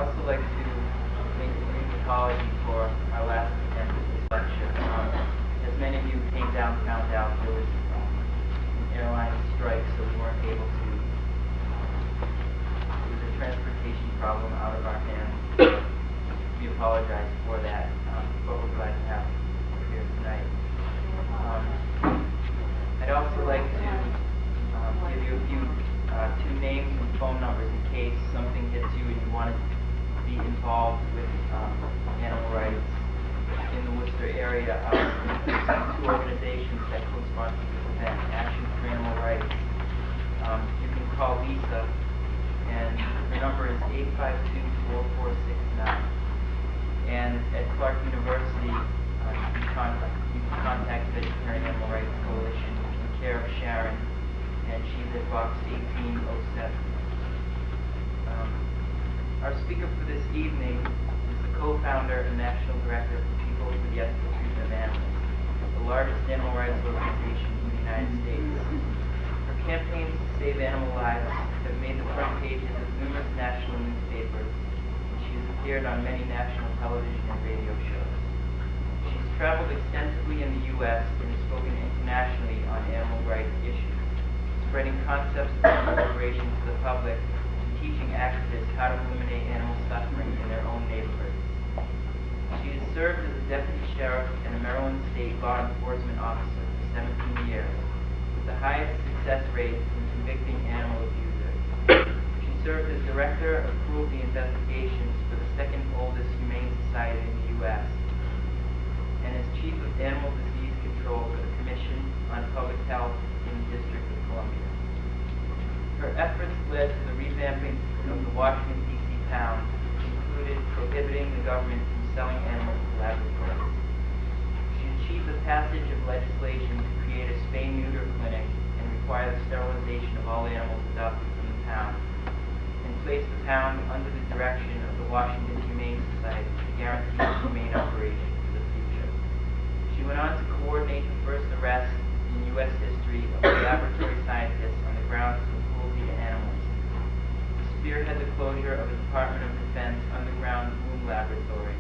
also like to make a brief apology for our last attempt at this lecture. As many of you came down found out, there was an airline strike, so we weren't able to. It was a transportation problem out of our hands. We apologize for that, but we're glad to have you here tonight. I'd also like to give you a few two names and phone numbers in case something hits you and you want to be involved with animal rights in the Worcester area. Two organizations that co-sponsor this event, Action for Animal Rights. You can call Lisa, and her number is 852-4469. And at Clark University, you can contact the Vegetarian Animal Rights Coalition in care of Sharon, and she's at box 1807. Our speaker for this evening is the co-founder and national director of the People for the Ethical Treatment of Animals, the largest animal rights organization in the United States. Her campaigns to save animal lives have made the front pages of numerous national newspapers, and she has appeared on many national television and radio shows. She's traveled extensively in the U.S. and has spoken internationally on animal rights issues, spreading concepts of animal liberation to the public and teaching activists how to eliminate animal suffering in their own neighborhoods. She has served as a deputy sheriff and a Maryland state law enforcement officer for 17 years, with the highest success rate in convicting animal abusers. She served as director of cruelty investigations for the second oldest humane society in the U.S. and as chief of animal disease control for the Commission on Public Health in the District of Columbia. Her efforts led to the revamping of the Washington, D.C. pound, which included prohibiting the government from selling animals to laboratories. She achieved the passage of legislation to create a spay-neuter clinic and require the sterilization of all animals adopted from the pound, and placed the pound under the direction of the Washington Humane Society to guarantee humane operation for the future. She went on to coordinate the first arrest in U.S. history of a laboratory scientist on the grounds of cruelty to animals, to spearhead the closure of a Department of Defense underground womb laboratory,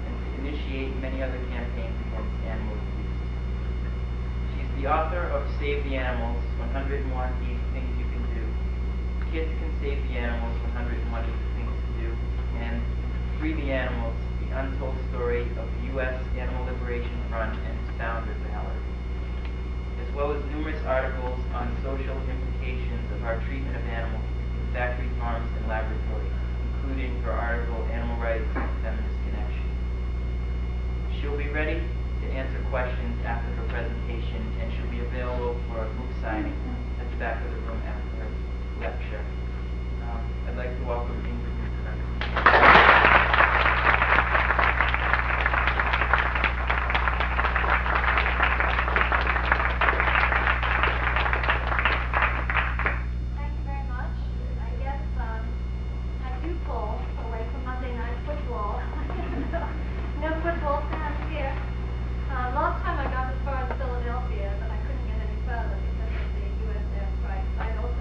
and to initiate many other campaigns against animal abuse. She's the author of Save the Animals, 101 Easy Things You Can Do, Kids Can Save the Animals, 101 Easy Things to Do, and Free the Animals, the untold story of the U.S. Animal Liberation Front and its founder, Valerie, as well as numerous articles on social implications of our treatment of animals in factory farms and laboratories, including her article, Animal Rights and Feminist Connection. She'll be ready to answer questions after her presentation, and she'll be available for a book signing at the back of the room after her lecture. I'd like to welcome IngridNewkirk. Last time I got as far as Philadelphia, but I couldn't get any further because of the U.S. airstrike. I'd also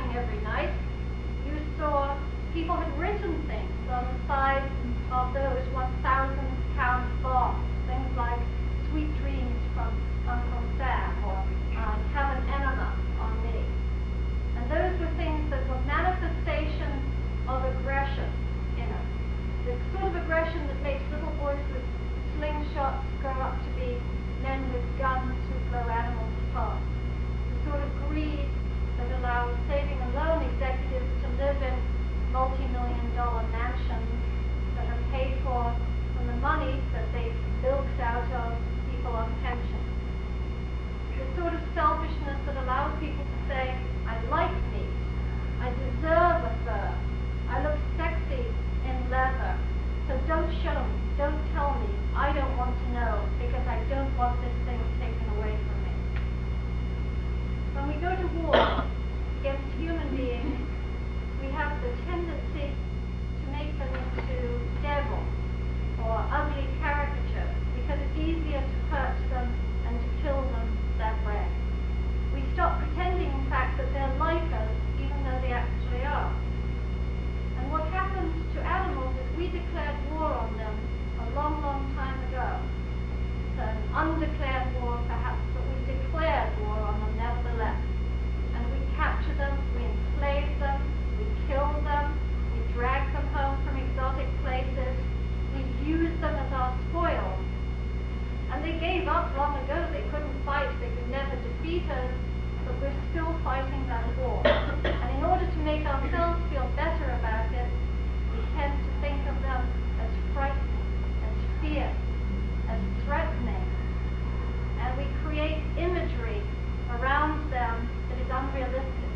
shining every night. You saw people had written things on the sides of those 1,000-pound bombs, things like "Sweet dreams from Uncle Sam" or "Have an enema on me." And those were things that were manifestations of aggression in us. The sort of aggression that makes little boys with slingshots grow up to be men with guns who blow animals apart. The sort of greed that allows saving and loan executives to live in multi-million-dollar mansions that are paid for from the money that they bilked out of people on pensions. The sort of selfishness that allows people to say, "I like meat, I deserve a fur, I look sexy in leather, so don't show me, don't tell me, I don't want to know because I don't want this thing taken away from me." When we go to war against human beings, we have the tendency to make them into devils or ugly caricatures because it's easier to hurt them and to kill them that way. We stop pretending, in fact, that they're like us, even though they actually are. And what happened to animals is we declared war on them a long, long time ago. It's an undeclared war, perhaps, but we declared war on them nevertheless. And we capture them, we enslave them, we kill them, we drag them home from exotic places, we use them as our spoils. And they gave up long ago. They couldn't fight, they could never defeat us, but we're still fighting that war. And in order to make ourselves feel better about it, we tend to think of them as frightening, as fierce, as threatening. And we create imagery around them that is unrealistic.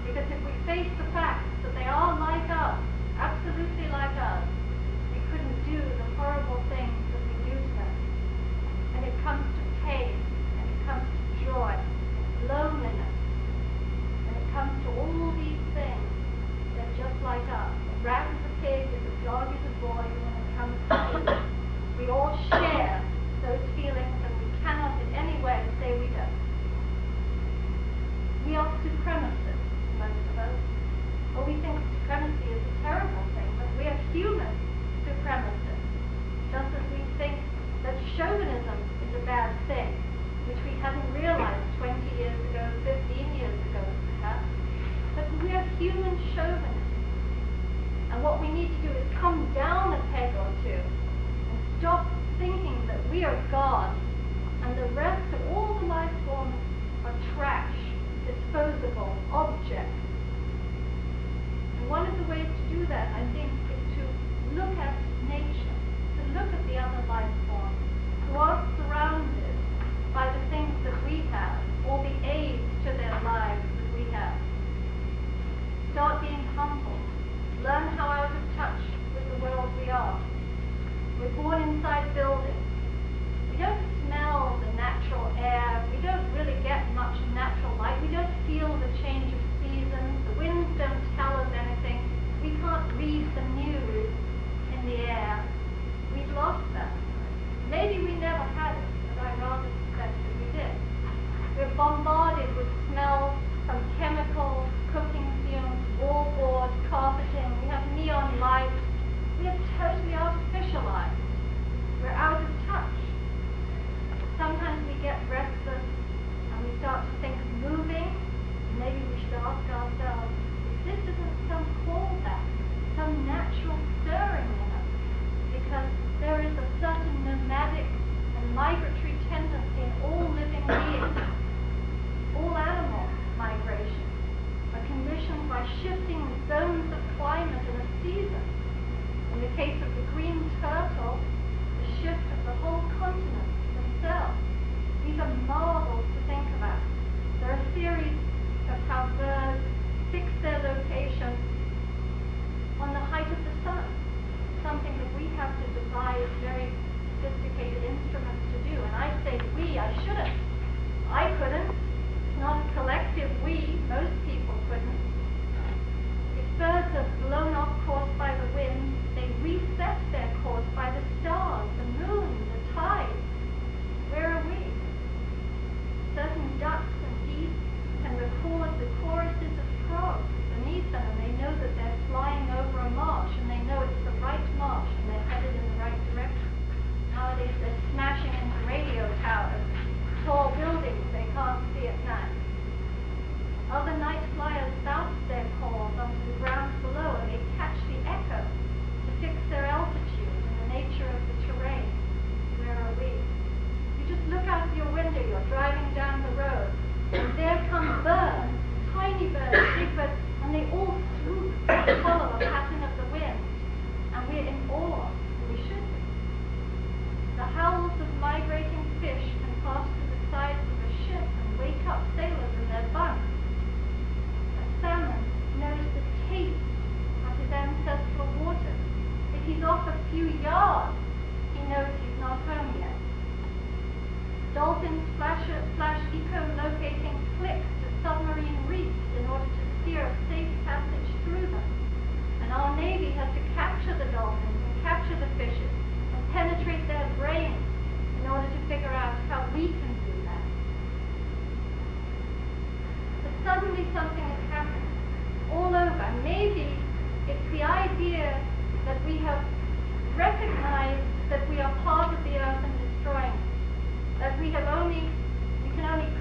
Because if we face the fact that they are like us, absolutely like us, we couldn't do the horrible things that we do to them. And it comes to pain, and it comes to joy, loneliness, and it comes to all these things. They're just like us. A rat is a pig, a dog is a boy, and when it comes to food, we all share those feelings, and we cannot in any way say we don't. We are supremacists, most of us. Well, we think supremacy is a terrible thing, but we are human supremacists, just as we think that chauvinism is a bad thing, which we hadn't realized 20 years ago, 15 years ago, perhaps. But we are human chauvinists. And what we need to do is come down a peg or two and stop thinking that we are God and the rest of all the life forms are trash, disposable objects. And one of the ways to do that, I think, is to look at nature, to look at the other life forms who are surrounded by the things that we have, or the aids to their lives that we have. Start being humble. Learn how out of touch with the world we are. We're born inside buildings. We don't smell the natural air. We don't really get much natural light. We don't feel the change of seasons. The winds don't tell us anything. We can't read the news in the air. We've lost that. Maybe we never had it, but I rather suspect that we did. We're bombarded with smells from chemicals, cooking fumes, wallboard, carpeting. We have neon lights. We are totally artificialized. We're out of touch. Sometimes we get restless and we start to think of moving. Maybe we should ask ourselves if this isn't some callback, some natural stirring in us, because there is a certain nomadic and migratory tendency in all living beings. All animal migration are conditioned by shifting zones of climate in a season. In the case of the green turtle, the shift of the whole continent themselves. These are marvels to think about. There are theories of how birds fix their location on the height of the sun, something that we have to devise very sophisticated instruments to do. And I say we, I shouldn't. I couldn't. It's not a collective we. Most people couldn't. If birds are blown off course by the wind, they reset their course by the stars, the moon, the tides. Where are we? Certain ducks and geese can record the choruses of few yards, he knows he's not home yet. Dolphins flash echolocating clicks to submarine reefs in order to steer a safe passage through them. And our Navy has to capture the dolphins and capture the fishes and penetrate their brains in order to figure out how we can do that. But suddenly something has happened all over. Maybe it's the idea that we have recognized that we are part of the earth and destroying it. That we can only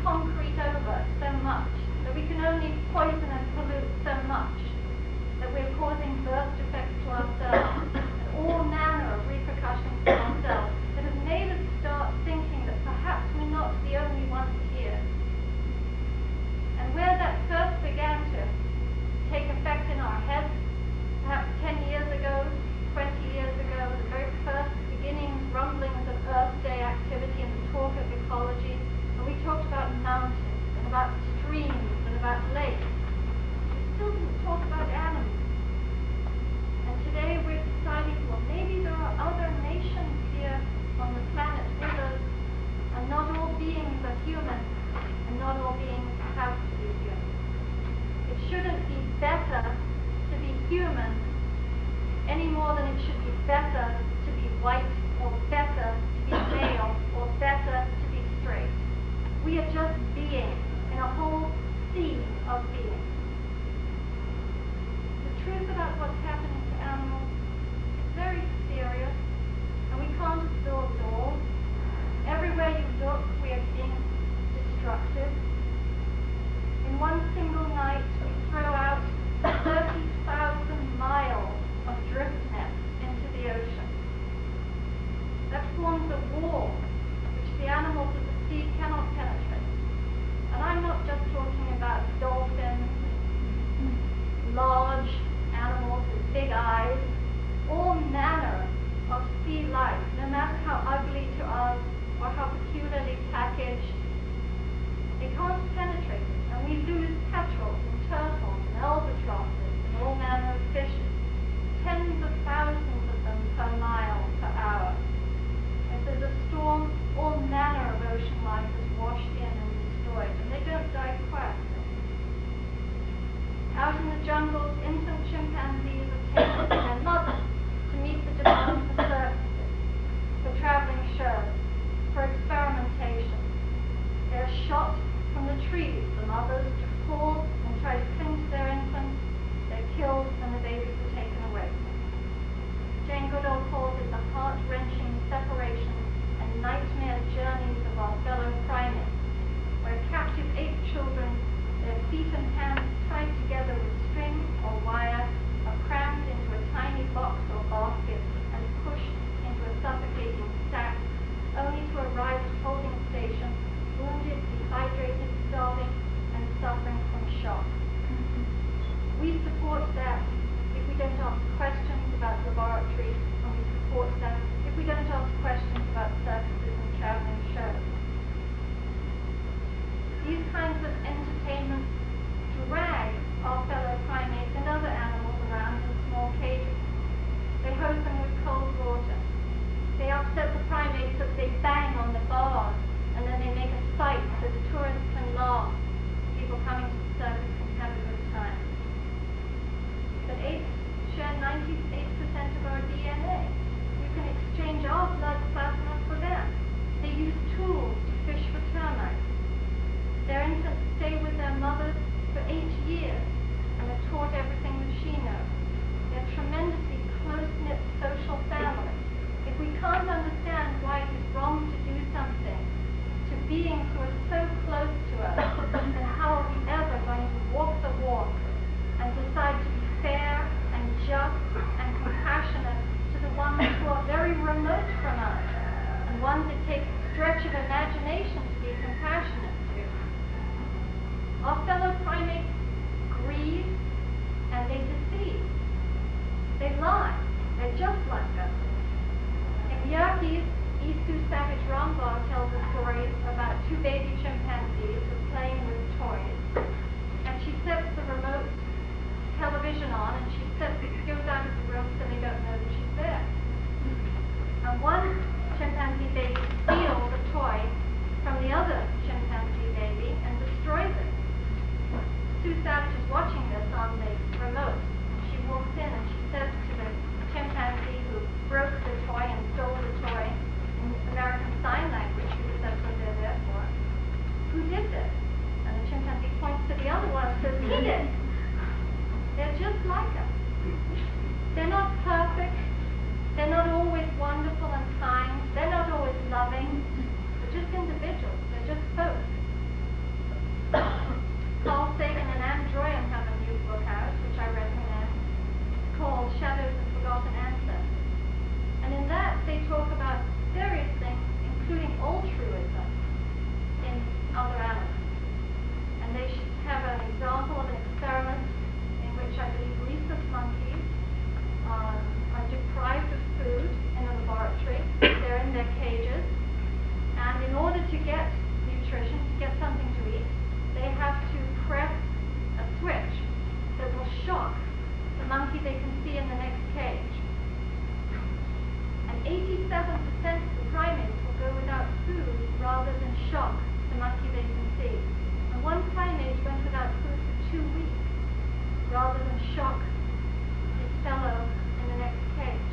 concrete over so much, that we can only poison and pollute so much, that we're causing birth defects to ourselves, and all manner of repercussions to ourselves, that have made us start thinking that perhaps we're not the only ones here. And where that first began to take effect in our heads, perhaps 10 years ago, 20 years ago, the very first beginnings, rumblings of Earth Day activity and the talk of ecology, and we talked about mountains and about streams and about lakes. We still didn't talk about animals. And today we're deciding, well, maybe there are other nations here on the planet with us, and not all beings are human, and not all beings have to be human. It shouldn't be better to be human any more than it should be better to be white, or better to be male, or better to be straight. We are just beings in a whole sea of beings. The truth about what's happening to animals is very serious, and we can't absorb it all. Everywhere you look, we are being destructive. In one single night, we throw out 30,000 miles of drift nets into the ocean. That forms a wall which the animals of the sea cannot penetrate. And I'm not just talking about dolphins, large animals with big eyes, all manner of sea life, no matter how ugly to us or how peculiarly packaged, they can't penetrate it. And we lose petrels and turtles and albatrosses and all manner of fishes. Tens of thousands of them per mile, per hour. If there's a storm, all manner of ocean life is washed in and destroyed, and they don't die quietly. Out in the jungles, infant chimpanzees are taken to their mothers to meet the demand for circuses, for traveling shows, for experimentation. They're shot from the trees, the mothers to pull and try to cling to their infants. They're killed and the babies are taken away. Jane Goodall calls it the heart-wrenching separation and nightmare journeys of our fellow primates, where captive ape children, their feet and hands tied together with string or wire, are crammed into a tiny box or basket and pushed into a suffocating sack, only to arrive at holding station, wounded, dehydrated, starving, and suffering from shock. We support that if we don't ask questions about laboratories, and we support that if we don't ask questions about circuses and traveling shows. These kinds of entertainments drag our fellow primates and other animals around in small cages. They hose them with cold water. They upset the primates so that they bang on the bars, and then they make a sight so the tourists can laugh. People coming to the circus can have a good time. But apes share 98% of our DNA. You can exchange our blood plasma for them. They use tools to fish for termites. Their infants stay with their mothers for 8 years and are taught everything that she knows. They're tremendously close-knit social families. If we can't understand why it is wrong to do something to beings who are so close to us, then how are we ever going to walk the walk and decide to be fair and just and compassionate to the ones who are very remote from us, and ones it takes a stretch of imagination to be compassionate to? Our fellow primates grieve and they deceive. They lie. They're just like us. In Yerkes, Isu Savage Rambar tells a story about two baby chimpanzees who are playing with toys, and she sets the remote television on, and she goes out of the room so they don't know that she's there. just like us. They're not perfect. They're not always wonderful and kind. They're not always loving. They're just individuals. They're just folk. Carl Sagan and Anne Droyan have a new book out, which I recommend. It's called Shadows of Forgotten Ancestors. And in that, they talk about various things, including altruism in other animals. And they have an example of an experiment in which I believe rhesus monkeys are deprived of food in a laboratory. They're in their cages. And in order to get nutrition, to get something to eat, they have to press a switch that will shock the monkey they can see in the next cage. And 87% of the primates will go without food rather than shock the monkey they can see. And one primate went without food for 2 weeks rather than shock his fellow in the next cage.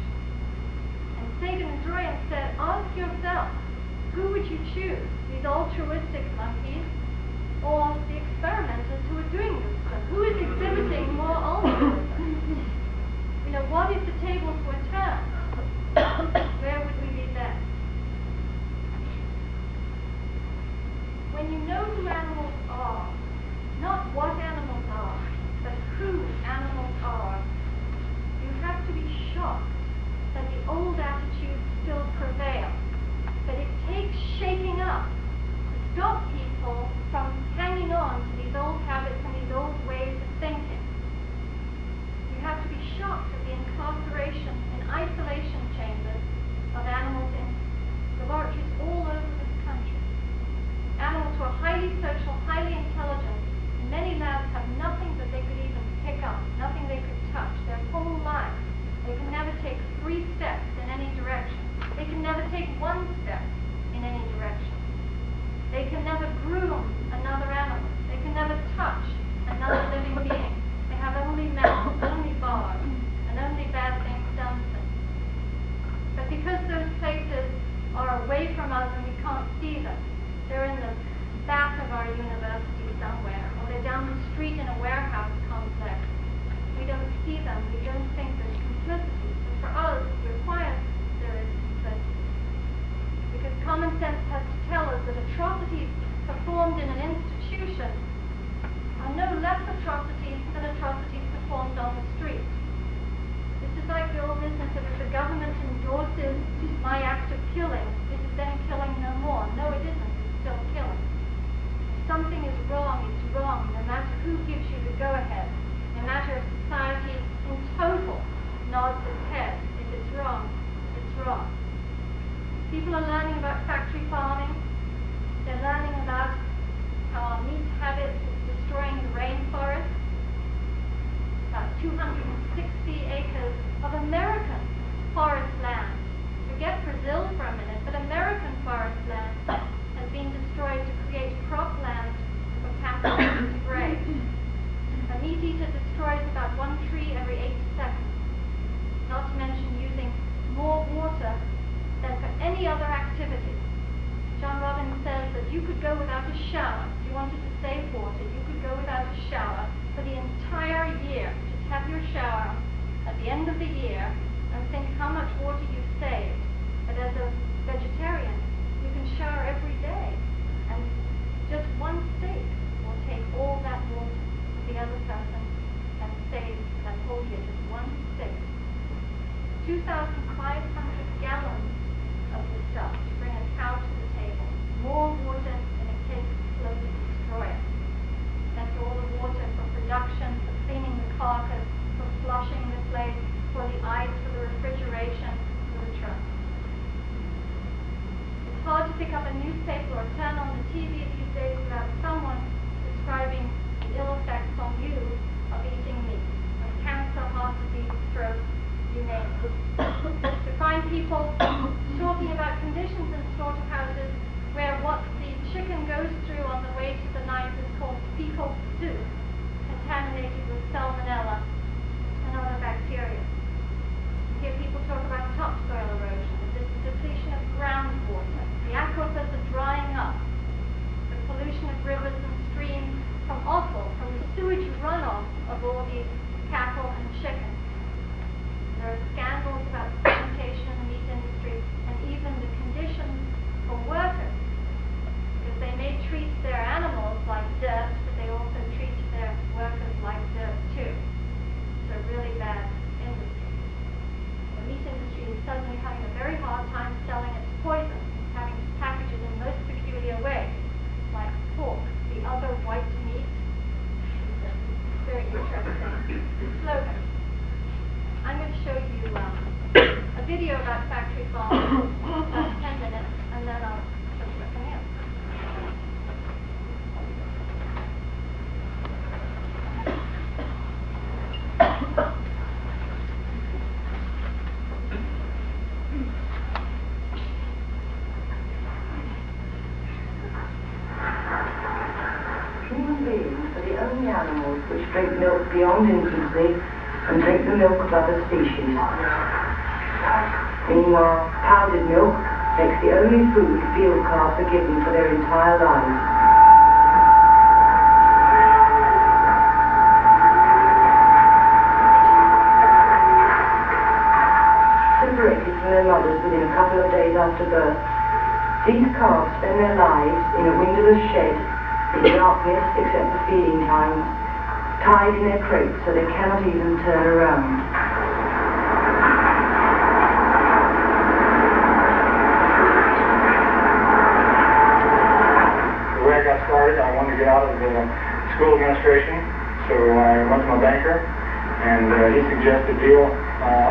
And Sagan and Droyan said, ask yourself, who would you choose, these altruistic monkeys or the experimenters who are doing this stuff? Who is exhibiting more altruism? You know, what if the tables were turned? Where would we be then? When you know who animals are, not what animals are, but who animals are, you have to be shocked that the old attitudes still prevail. But it takes shaking up to stop people from hanging on to these old habits and these old ways of thinking. You have to be shocked at the incarceration in isolation chambers of animals in laboratories all over this country. Animals who are highly social, highly intelligent. In many labs have nothing that they could even pick up, nothing they could touch. Their whole life, they can never take 3 steps in any direction. They can never take 1 step in any direction. They can never groom another animal. They can never touch another living being. They have only mouths, only bars, and only bad things done to them. But because those places are away from us and we can't see them, they're in the back of our university somewhere, or they're down the street in a warehouse complex. We don't see them. We don't think there's complicity. But for us, we're quiet. There is complicity. Because common sense has to tell us that atrocities performed in an institution are no less atrocities than atrocities performed on the street. This is like the old business of if the government endorses my act of killing, it is then killing no more. No, it isn't. It's still killing. If something is wrong, it's wrong, no matter who gives you the go-ahead, no matter if society in total nods its head. If it's wrong, it's wrong. People are learning about factory farming. They're learning about how our meat habits is destroying the rainforest. About 260 acres of American forest land. Forget Brazil for a minute, but American forest land has been destroyed to create cropland for cattle to graze. A meat eater destroys about 1 tree every 8 seconds. Not to mention using more water than for any other activity. John Robbins says that you could go without a shower. If you wanted to save water, you could go without a shower for the entire year. Just have your shower at the end of the year and think how much water you've saved. But as a vegetarian, you can shower every day, and just 1 steak will take all that water. The other person can save that whole year, just 1 steak. 2,500 gallons of the stuff to bring a cow to the table. More water than it takes to slowly destroy it. That's all the water for production, for cleaning the carcass, for flushing the place, for the ice, for the refrigeration, for the trunk. It's hard to pick up a newspaper or turn on the TV these days without someone describing the ill effects on you of eating meat, of cancer, heart disease, stroke, you name it. To find people talking about conditions in slaughterhouses where what the chicken goes through on the way to the knife is called fecal soup, contaminated with salmonella and other bacteria. You hear people talk about topsoil erosion, the depletion of groundwater, the aquifers are drying up, the pollution of rivers and streams from offal, from the sewage runoff of all these cattle about factory farm, about 10 minutes, and then I'll show you something else. Human beings are the only animals which drink milk beyond infancy and drink the milk of other species. Meanwhile, powdered milk makes the only food field calves are given for their entire lives. Separated from their mothers within a couple of days after birth, these calves spend their lives in a windowless shed in darkness except for feeding times, tied in their crates so they cannot even turn around. The way I got started, I wanted to get out of the school administration, so I went to my banker, and he suggested deal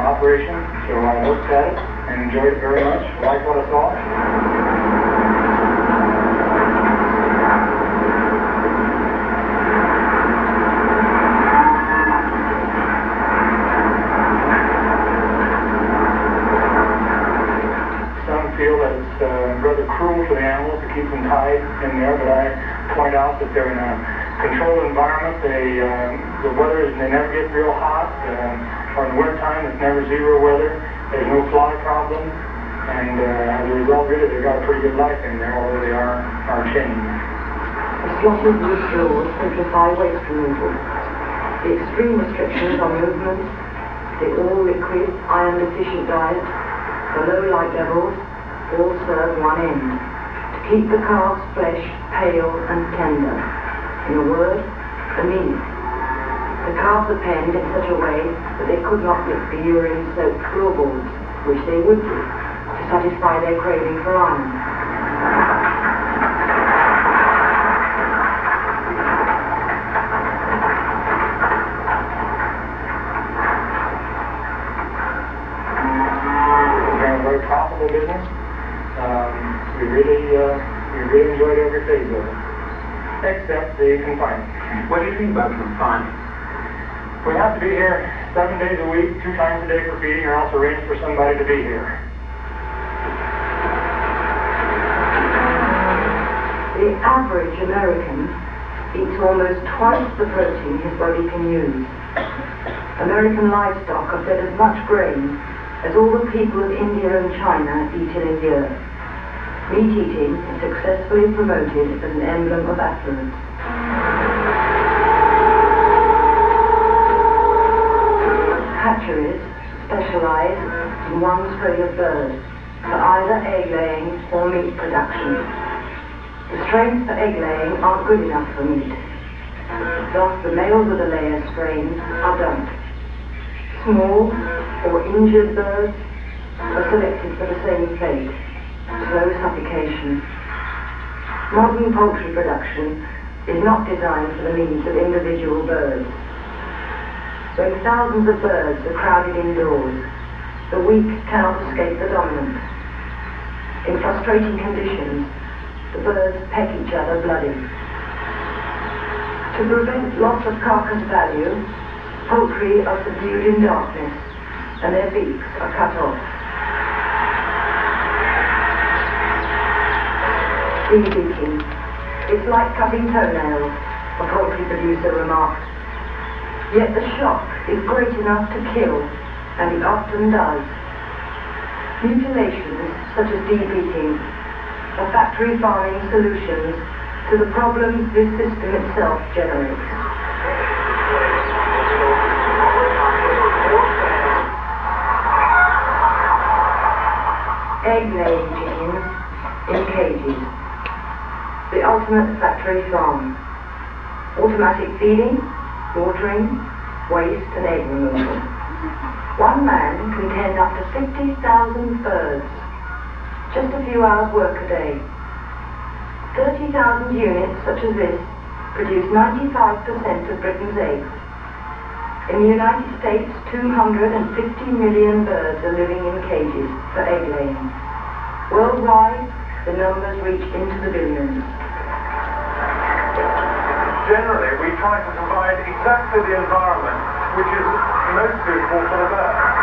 operation, so I looked at it and enjoyed it very much, liked what I saw. Feel that it's rather cruel for the animals to keep them tied in there, but I point out that they're in a controlled environment. The weather they never get real hot, or in the winter time it's never zero weather. There's no fly problems, and as a result, really they've got a pretty good life in there, although they are chained. The slotted wood floors simplify waste removal. The extreme restrictions on movement, the all-liquid, iron-deficient diet, the low light levels, all serve one end, to keep the calf's flesh pale and tender. In a word, anemic. The calves are penned in such a way that they could not lick the urine-soaked floorboards, which they would do, to satisfy their craving for iron. It's a very profitable business. We really enjoyed every phase of it, except the confinement. What do you mean by confinement? We have to be here 7 days a week, 2 times a day for feeding, or else arrange for somebody to be here. The average American eats almost twice the protein his body can use. American livestock are fed as much grain as all the people of India and China eat in a year. Meat eating is successfully promoted as an emblem of affluence. Hatcheries specialize in one strain of bird for either egg laying or meat production. The strains for egg laying aren't good enough for meat. Thus the males of the layer strains are dumped. Small or injured birds are selected for the same fate, slow suffocation. Modern poultry production is not designed for the needs of individual birds. When thousands of birds are crowded indoors, the weak cannot escape the dominant. In frustrating conditions, the birds peck each other bloody. To prevent loss of carcass value, poultry are subdued in darkness and their beaks are cut off. Bee beating. It's like cutting toenails, a poultry producer remarked. Yet the shock is great enough to kill, and it often does. Mutilations, such as bee beating, are factory farming solutions to the problems this system itself generates. Egg-laying chickens in cages. The ultimate factory farm. Automatic feeding, watering, waste and egg removal. One man can tend up to 50,000 birds. Just a few hours work a day. 30,000 units such as this produce 95% of Britain's eggs. In the United States, 250 million birds are living in cages for egg laying. Worldwide, the numbers reach into the billions. Generally, we try to provide exactly the environment which is most suitable for the bird.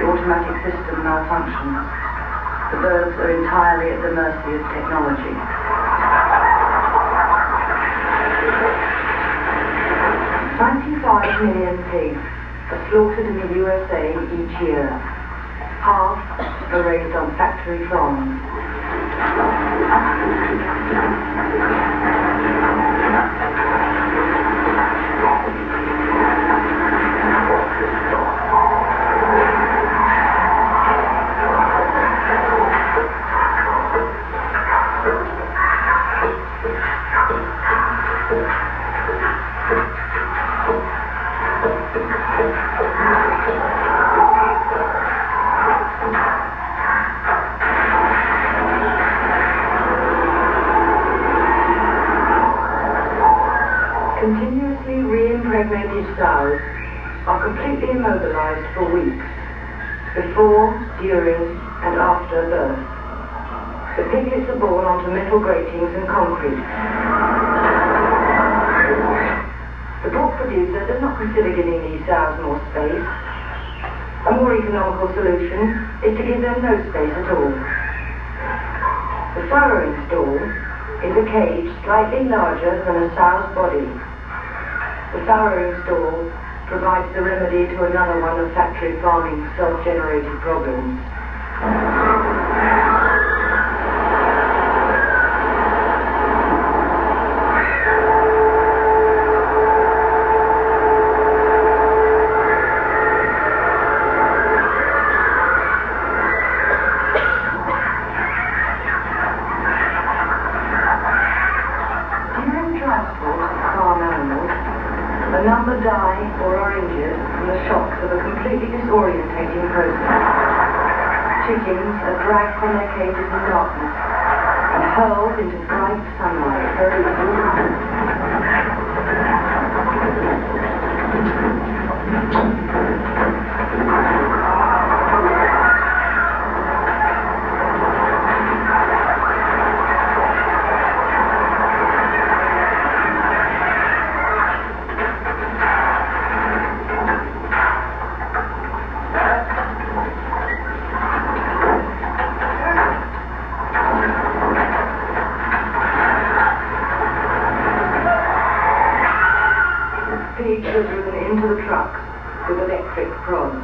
Automatic system malfunctions. The birds are entirely at the mercy of technology. 95 million pigs are slaughtered in the USA each year. Half are raised on factory farms. Continuously re-impregnated sows are completely immobilized for weeks, before, during, and after birth. The piglets are born onto metal gratings and concrete. The pork producer does not consider giving these sows more space. A more economical solution is to give them no space at all. The farrowing stall is a cage slightly larger than a sow's body. The farrowing stall provides the remedy to another one of factory farming's self-generated problems. During transport of farm animals, a number die or are injured from the shocks of a completely disorientating process. Chickens are dragged from their cages in darkness and hurled into bright sunlight very pigs are driven into the trucks with electric prods.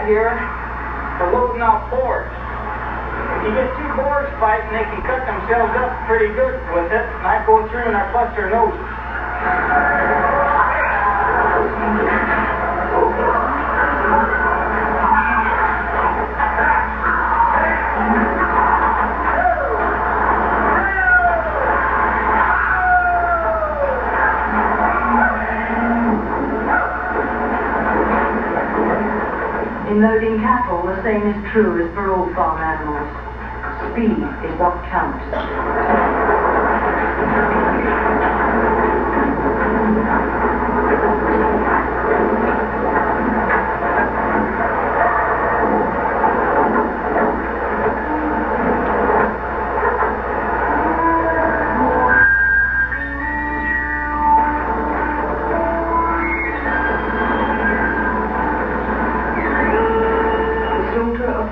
Here for loading off boards. If you get two boards fighting, they can cut themselves up pretty good with it, and I go through and I bust their noses. true is for all farm animals. Speed is what counts.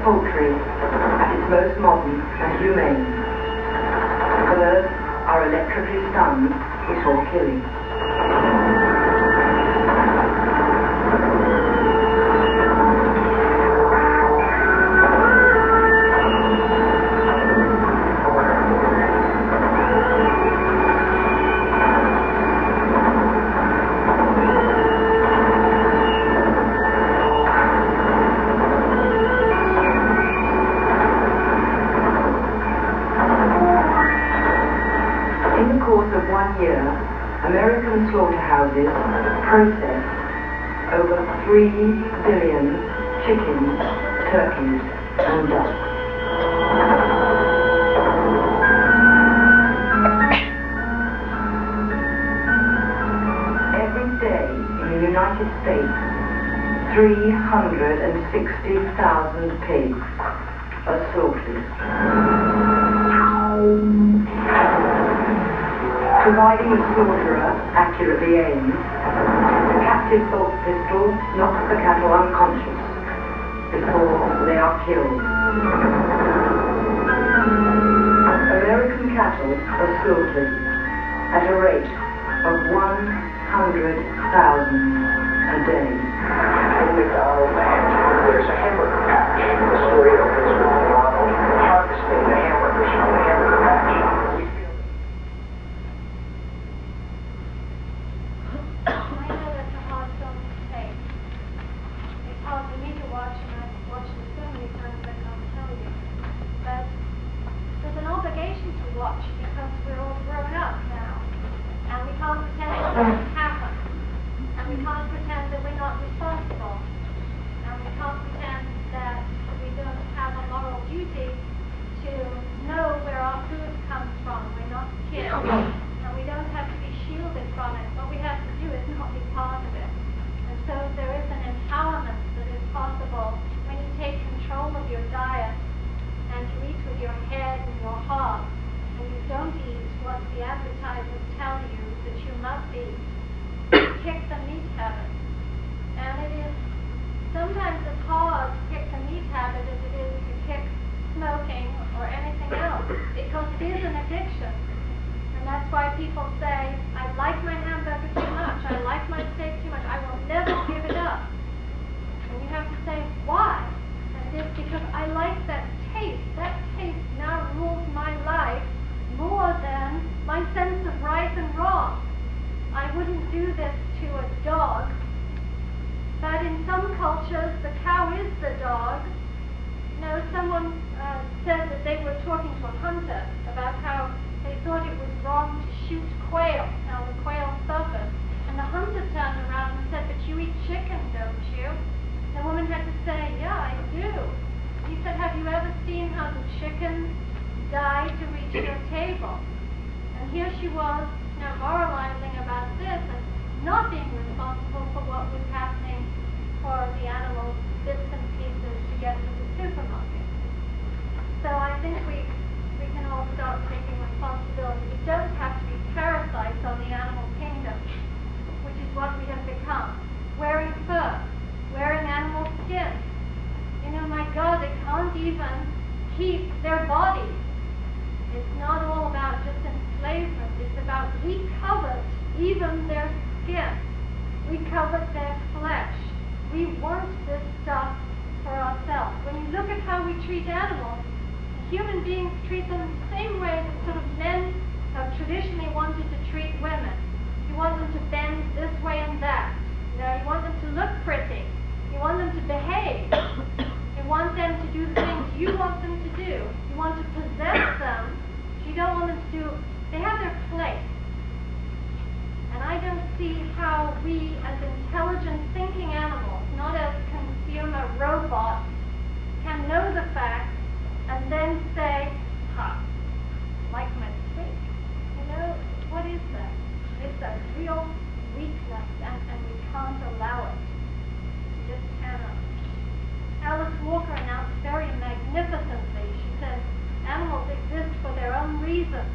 Poultry at its most modern and humane. Birds are electrically stunned before killing. American slaughterhouses process over 3 billion chickens, turkeys, and ducks. Every day in the United States, 360,000 pigs are slaughtered. Providing the slaughterer accurately aims, the captive bolt pistol knocks the cattle unconscious before they are killed. American cattle are slaughtered at a rate of 100,000 a day. In McDonald's land, there's a hamburger patch. The story opens with Ronald harvesting the hamburgers from the hamburger patch. can know the facts and then say, ha, like my steak. You know, what is that? It's a real weakness, and we can't allow it. We just cannot. Alice Walker announced very magnificently, she said, animals exist for their own reasons.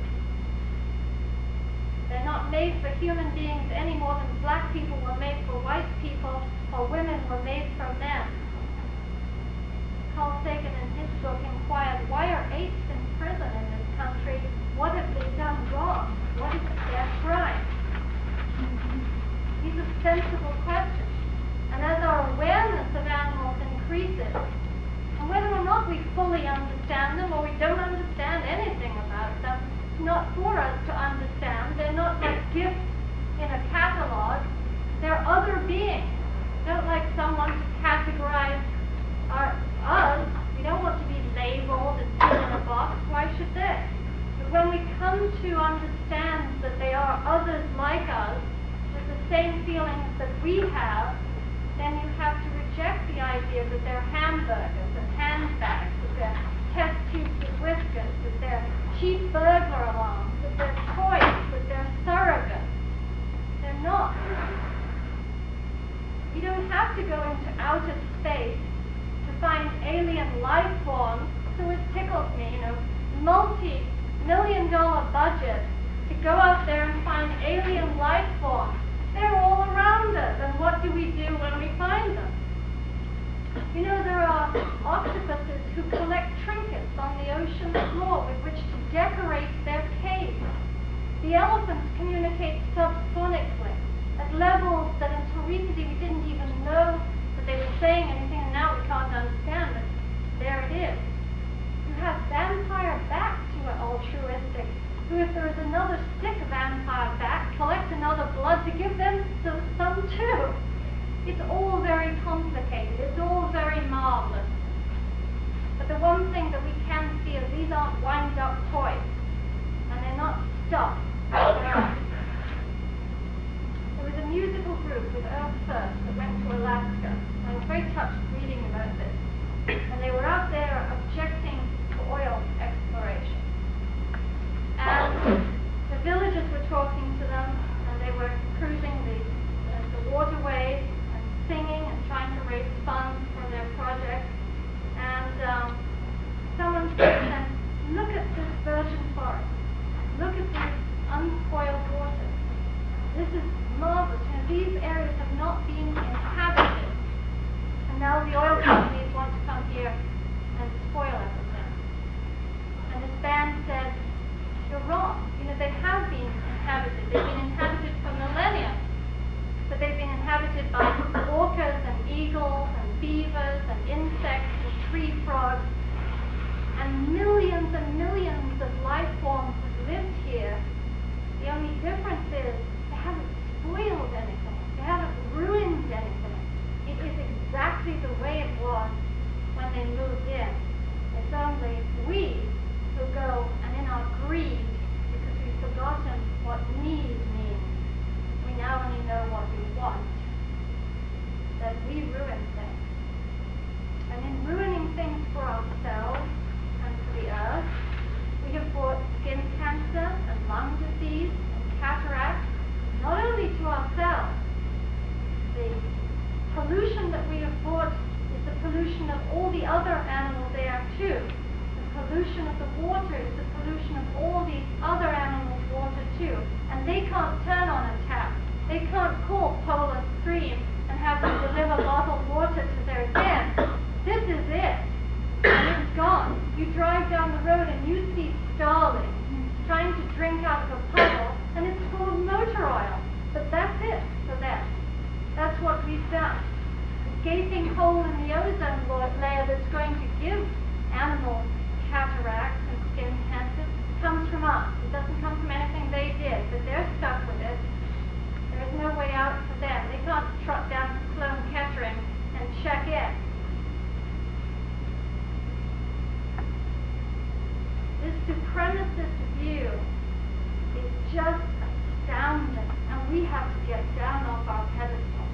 They're not made for human beings any more than black people were made for white people or women were made for men. Carl Sagan in his book inquired, why are apes in prison in this country? What have they done wrong? What is their crime? These are sensible questions. And as our awareness of animals increases, and whether or not we fully understand them or we don't understand anything about them, it's not for us to understand. They're not like gifts in a catalog. They're other beings. We don't like someone to categorize us. We don't want to be labeled and put in a box. Why should they? But when we come to understand that they are others like us, with the same feelings that we have, then you have to reject the idea that they're hamburgers and handbags, that they're test tubes with whiskers, that they're cheap burglar alarms, that they're toys, that they're surrogates. They're not. You don't have to go into outer space to find alien life forms. So it tickles me, multi-million-dollar budget to go out there and find alien life forms. They're all around us, and what do we do when we find them? You know, there are octopuses who collect trinkets on the ocean floor with which to decorate their caves. The elephants communicate subsonically at levels that until recently we didn't even know that they were saying anything, and now we can't understand it. There it is. You have vampire bats who are altruistic, who, if there is another stick of vampire bat, collect another blood to give them some too. It's all very complicated. It's all very marvelous. But the one thing that we can see is these aren't wind-up toys, and they're not stuff. There was a musical group with Earth First that went to Alaska. I was very touched reading about this. And they were out there objecting to oil exploration. And the villagers were talking to them, and they were cruising the waterways and singing and trying to raise funds for their project. And someone said to them, look at this virgin forest. Look at these unspoiled waters. This is marvelous. You know, these areas have not been inhabited. And now the oil companies want to come here and spoil everything. And this band said, you're wrong. You know, they have been inhabited. They've been inhabited for millennia. But they've been inhabited by orcas and eagles and beavers and insects and tree frogs. And millions of life forms have lived here. The only difference is they haven't spoiled anything. They haven't ruined anything. It is exactly the way it was when they moved in. It's only we who go, and in our greed, because we've forgotten what need means, we now only know what we want, that we ruin things. And in ruining things for ourselves and for the earth, we have brought skin cancer and lung disease and cataracts, not only to ourselves. The pollution that we have brought is the pollution of all the other animals there too. Pollution of the water is the pollution of all these other animals' water too. And they can't turn on a tap. They can't call Polar Stream and have them deliver bottled water to their den. This is it. And it's gone. You drive down the road and you see starlings trying to drink out of a puddle, and it's full of motor oil. But that's it for them. That's what we've done. The gaping hole in the ozone layer that's going to give animals cataracts and skin cancer comes from us. It doesn't come from anything they did, but they're stuck with it. There is no way out for them. They can't trot down to Sloan Kettering and check in. This supremacist view is just astounding, and we have to get down off our pedestal.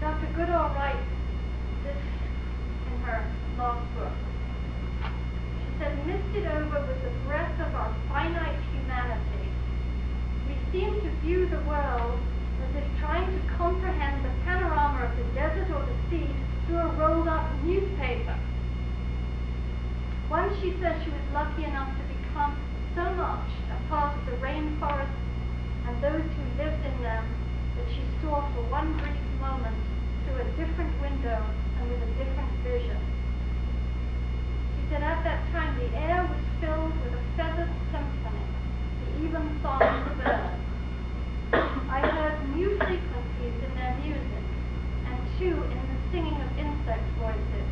Dr. Goodall writes, this her last book. She said, misted over with the breath of our finite humanity, we seem to view the world as if trying to comprehend the panorama of the desert or the sea through a rolled-up newspaper. Once she said she was lucky enough to become so much a part of the rainforest and those who lived in them that she saw for one brief moment through a different window and with a different vision. She said at that time the air was filled with a feathered symphony, the even song of the birds. I heard new frequencies in their music, and too in the singing of insect voices,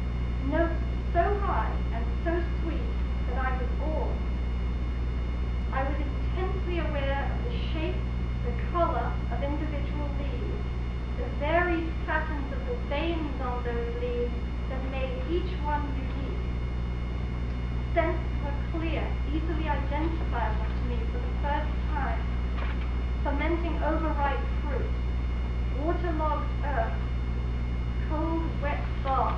notes so high and so sweet that I was awed. I was intensely aware of the shape, the color of individual leaves, the varied patterns of the veins on those leaves that made each one unique. Scents were clear, easily identifiable to me for the first time. Fermenting overripe fruit, waterlogged earth, cold, wet bark,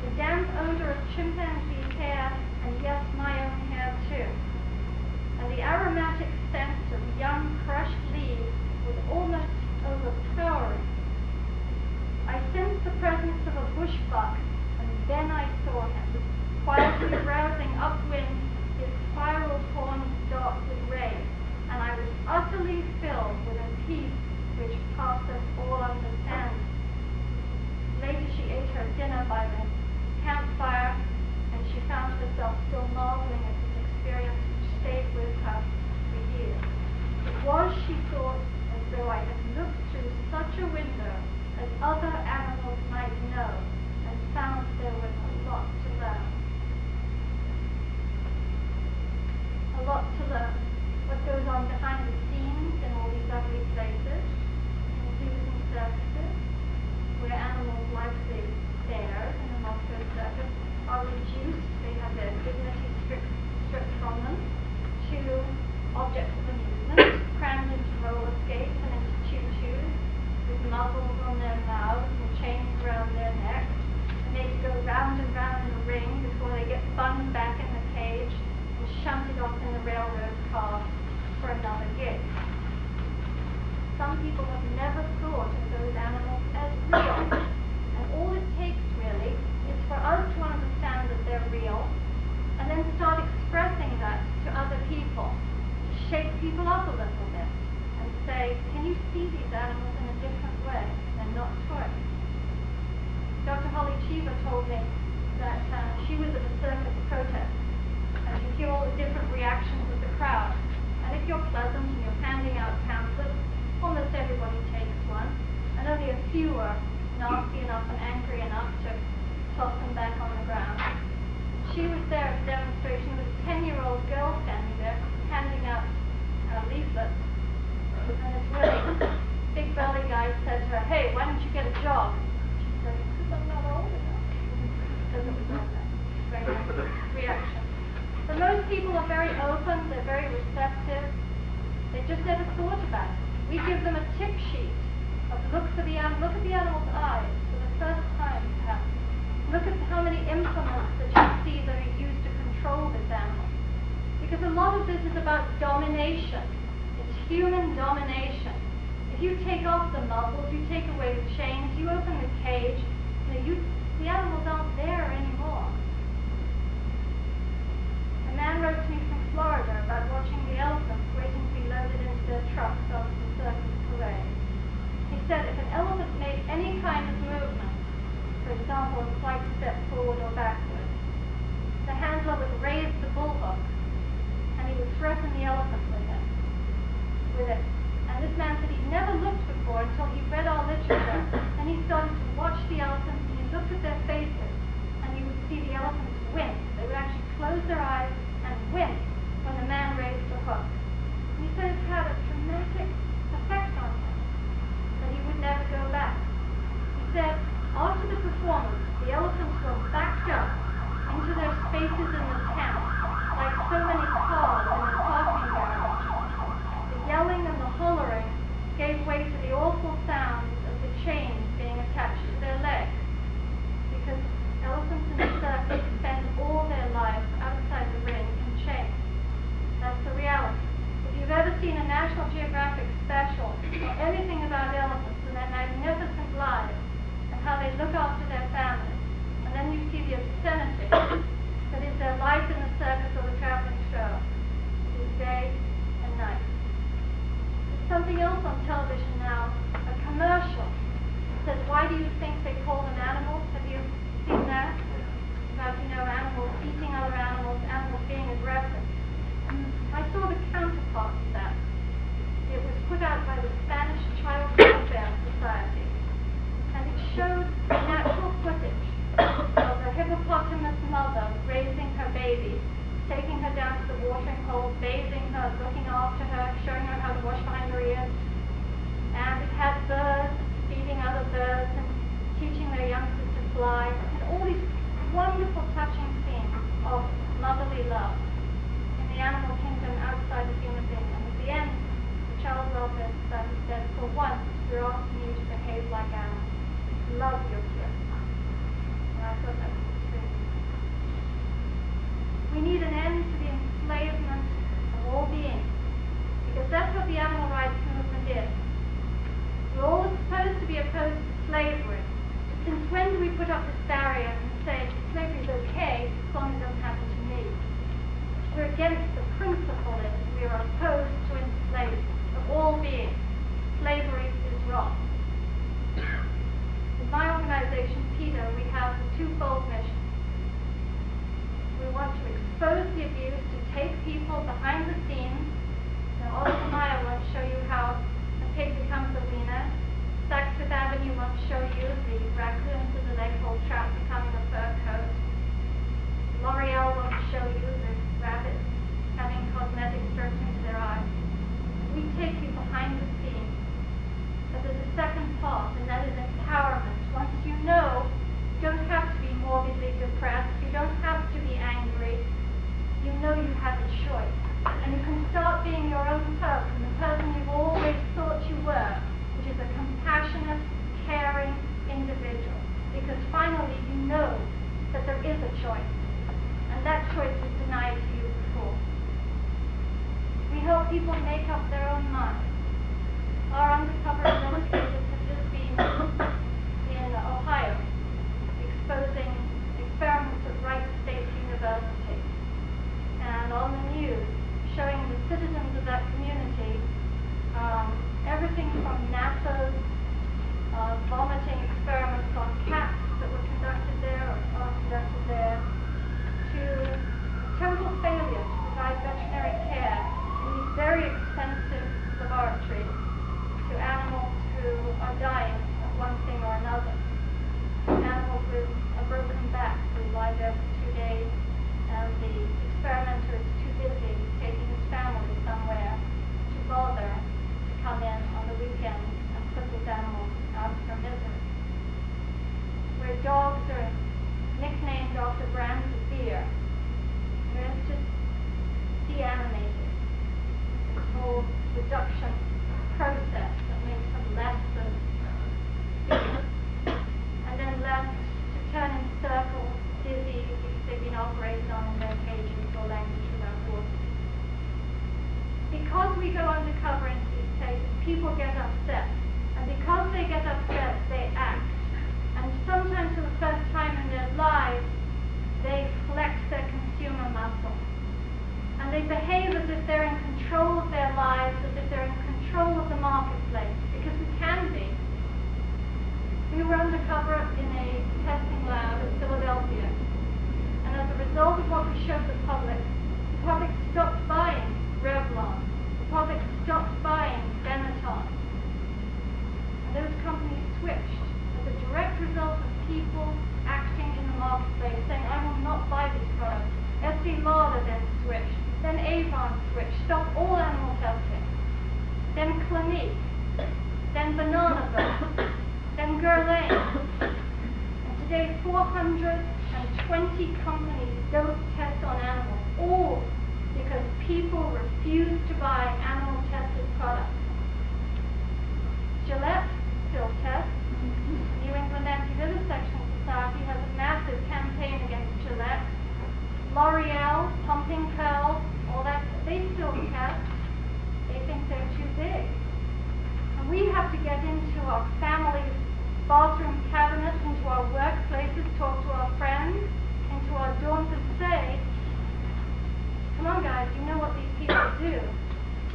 the damp odor of chimpanzee hair, and yes, my own hair too. And the aromatic scent of young, crushed leaves was almost overpowering. I sensed the presence of a bush buck, and then I saw him, quietly rousing upwind, his spiral horns dark with rain, and I was utterly filled with a peace which passeth all understanding. Later she ate her dinner by the campfire, and she found herself still marveling at this experience which stayed with her for years. It was, she thought, as though I had looked through such a window as other animals might know, and found there was a lot to learn. A lot to learn. What goes on behind the scenes in all these ugly places, in zoos and circuses, where animals like the bears in the Moscow circus are reduced, they have their dignity stripped from them, to objects of amusement, crammed into roller skates and into choo-choos, with muzzles on their mouths and chains around their necks, and made to go round and round in a ring before they get bunged back in the cage and shunted off in the railroad car for another gig. Some people have never thought of those animals as real, and all it takes really is for us to understand that they're real, and then start expressing that to other people, to shake people up a little bit, and say, can you see these animals in a different way? They're not toys. Dr. Holly Cheever told me that she was at a circus protest, and you hear all the different reactions of the crowd. And if you're pleasant and you're handing out pamphlets, almost everybody takes one, and only a few are nasty enough and angry enough to toss them back on the ground. She was there at the demonstration with a 10-year-old girl standing there handing out leaflets, and this really big belly guy said to her, hey, why don't you get a job? She said, because I'm not old enough. Because it was all that. Very nice reaction. But most people are very open, they're very receptive. They just never thought about it. We give them a tip sheet of look at the animal's eyes for the first time, perhaps. Look at how many implements that you see that are used to control this animal. Because a lot of this is about domination. It's human domination. If you take off the muzzles, you take away the chains, you open the cage, the animals aren't there anymore. A man wrote to me from Florida about watching the elephants waiting to be loaded into their trucks after the circus parade. He said if an elephant made any kind of movement, for example, a slight step forward or backward, the handler would raise the bull hook, and he would threaten the elephant with it. And this man said he'd never looked before until he read our literature, and he started to watch the elephants, and he looked at their faces, and you would see the elephants wince. They would actually close their eyes and wince when the man raised the hook. And he said it had a dramatic effect on him, that he would never go back. He said after the performance, the elephants were backed up into their spaces in the tent, like so many cars in a parking garage. The yelling and the hollering gave way to the awful sounds of the chains being attached to their legs, because elephants bathing her, looking after her, showing her how to wash behind her ears. And it had birds feeding other birds and teaching their youngsters to fly. And all these wonderful, touching scenes of motherly love in the animal kingdom outside of human being. And at the end, the child welfare society said, for once, we're asking you to behave like animals. Love your kids. And I thought that was extremely. We need an end to the enslavement of all beings, because that's what the animal rights movement is. We're all supposed to be opposed to slavery. Since when do we put up this barrier and say slavery is okay as long as it doesn't happen to me? We're against the principle that we are opposed to enslavement of all beings. Slavery is wrong. In my organization, PETA, we have a twofold mission. We want to expose the abuse, to take people behind the scenes. Now, Oliver Meyer won't show you how a pig becomes a wiener. Saks Fifth Avenue won't show you the raccoons in the leg hole trap becoming a fur coat. L'Oreal won't show you the rabbits having cosmetic strokes into their eyes. We take you behind the scenes. But there's a second part, and that is empowerment. Once you know, you don't have to be morbidly depressed, you don't have to be angry, you know you have a choice. And you can start being your own person, the person you've always thought you were, which is a compassionate, caring individual. Because finally you know that there is a choice, and that choice was denied to you before. We help people make up their own minds. Our undercover administrators have just been in Ohio exposing experiments at Wright State University, and on the news showing the citizens of that community everything from NASA's vomiting experiments on cats that were conducted there or are conducted there, to total failure to provide veterinary care in these very expensive laboratories to animals who are dying of one thing or another. Animals with a broken back who lie there for 2 days, and the experimenter is too busy taking his family somewhere to bother to come in on the weekends and put these animals out of their misery. Where dogs are nicknamed after brands of beer, where it's just deanimated. This whole reduction process that makes them less than beer, and then left to turn in circles, dizzy because they've been operated on in their cages or language without water. Because we go undercover into these places, people get upset. And because they get upset, they act. And sometimes for the first time in their lives, they flex their consumer muscle. And they behave as if they're in control of their lives, as if they're in control of the marketplace, because we can be. We were undercover in a testing lab in Philadelphia. And as a result of what we showed the public stopped buying Revlon. The public stopped buying Benetton. And those companies switched as a direct result of people acting in the marketplace, saying, I will not buy these products. Estee Lauder then switched. Then Avon switched, stopped all animal testing. Then Clinique. Then Banana Boat. Then Guerlain. And today 420 companies don't test on animals, all because people refuse to buy animal-tested products. Gillette still tests. New England Anti-Vivisection Society has a massive campaign against Gillette. L'Oreal, pumping pearls, all that, they still test. They think they're too big. And we have to get into our families' bathroom cabinets, into our workplaces, talk to our friends, into our dorms and say, come on guys, you know what these people do.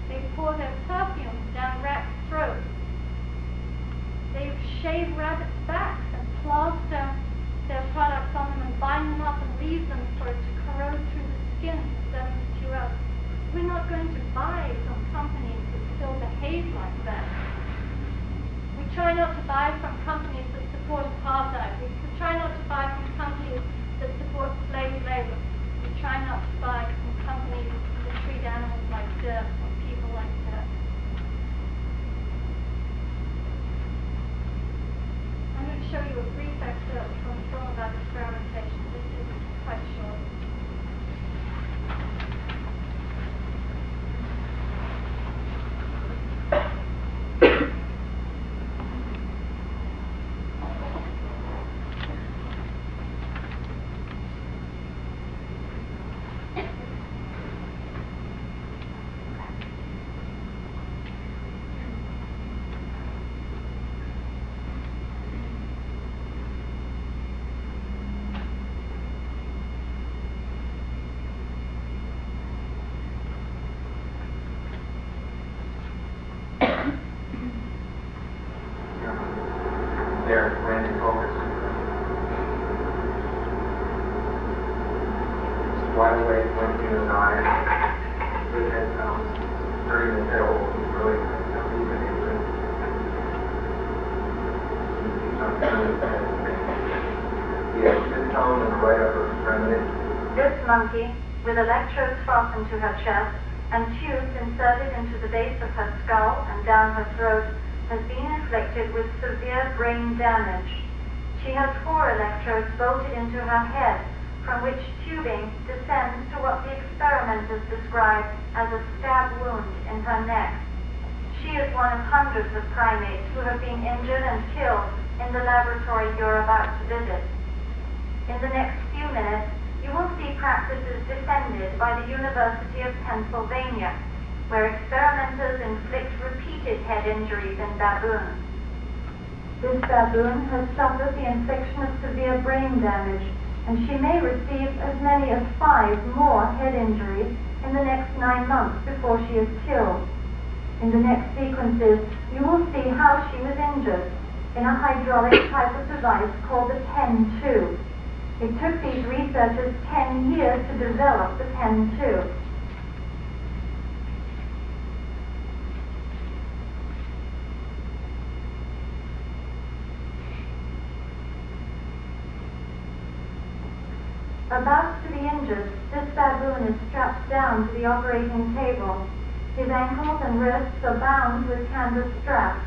They pour their perfume down rats' throats. They shave rabbits' backs and plaster their products on them and bind them up and leave them for it to corrode through the skin for 72 hours. We're not going to buy from companies that still behave like that. We try not to buy from companies that support apartheid. We try not to buy from companies that support slave labor. We try not to buy from companies that treat animals wide awake, blinking his eyes. His head down, turning his head over, really deep and into it. He keeps on turning his head. He has his tongue in the right upper extremity. This monkey, with electrodes fastened to her chest and tubes inserted into the base of her skull and down her throat, has been inflicted with severe brain damage. She has 4 electrodes bolted into her head, from which tubing descends to what the experimenters described as a stab wound in her neck. She is one of hundreds of primates who have been injured and killed in the laboratory you're about to visit. In the next few minutes, you will see practices defended by the University of Pennsylvania, where experimenters inflict repeated head injuries in baboons. This baboon has suffered the infliction of severe brain damage, and she may receive as many as 5 more head injuries in the next 9 months before she is killed. In the next sequences, you will see how she was injured in a hydraulic type of device called the pen 2. It took these researchers 10 years to develop the pen 2. About to be injured, this baboon is strapped down to the operating table. His ankles and wrists are bound with canvas straps.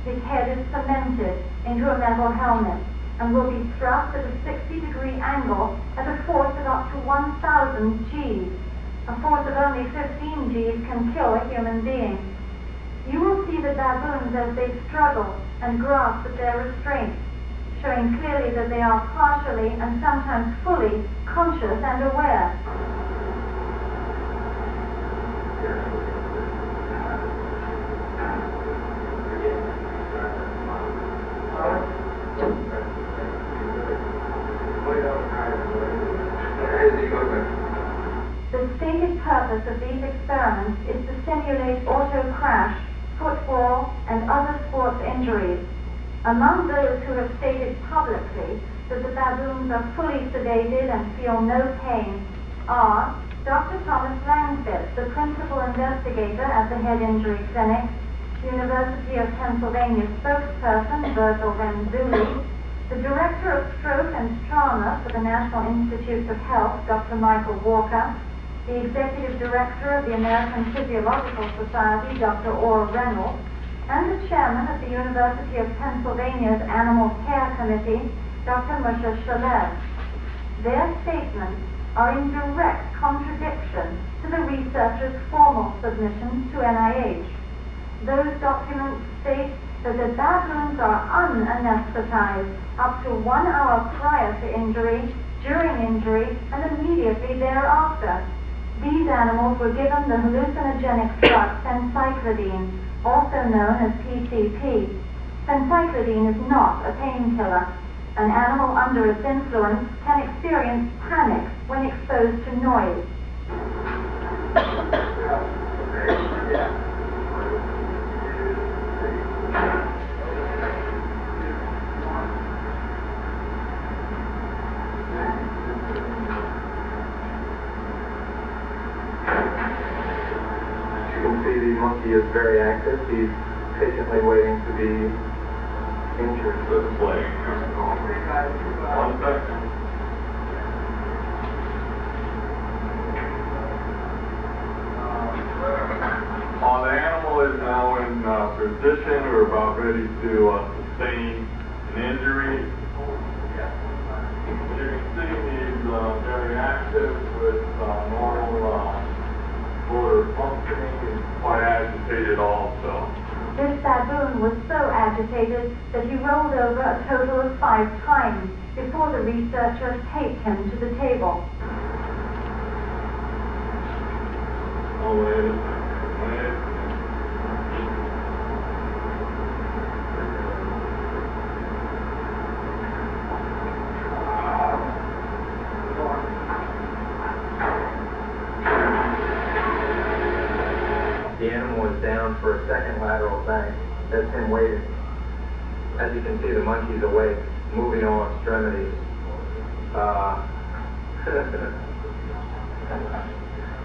His head is cemented into a metal helmet and will be thrust at a 60-degree angle at a force of up to 1,000 Gs. A force of only 15 Gs can kill a human being. You will see the baboons as they struggle and grasp at their restraints, showing clearly that they are partially and sometimes fully conscious and aware. The stated purpose of these experiments is to simulate auto crash, football, and other sports injuries. Among those who have stated publicly that the baboons are fully sedated and feel no pain are Dr. Thomas Langfitz, the principal investigator at the Head Injury Clinic, University of Pennsylvania spokesperson Virgil Renzulli, the Director of Stroke and Trauma for the National Institutes of Health, Dr. Michael Walker, the Executive Director of the American Physiological Society, Dr. Orr Reynolds, and the Chairman of the University of Pennsylvania's Animal Care Committee, Dr. Musha Shaled. Their statements are in direct contradiction to the researchers' formal submissions to NIH. Those documents state that the baboons are unanesthetized up to 1 hour prior to injury, during injury, and immediately thereafter. These animals were given the hallucinogenic drug phencyclidine, also known as PCP. Phencyclidine is not a painkiller. An animal under its influence can experience panic when exposed to noise. The monkey is very active. He's patiently waiting to be injured. This way. 1 second. The animal is now in position. We're about ready to sustain an injury. As you can see, he's very active with normal motor functioning. He's quite agitated also. This baboon was so agitated that he rolled over a total of 5 times before the researchers taped him to the table. Oh, wait a second. The animal is down for a second lateral bank. That's him waiting. As you can see, the monkey's awake, moving all extremities.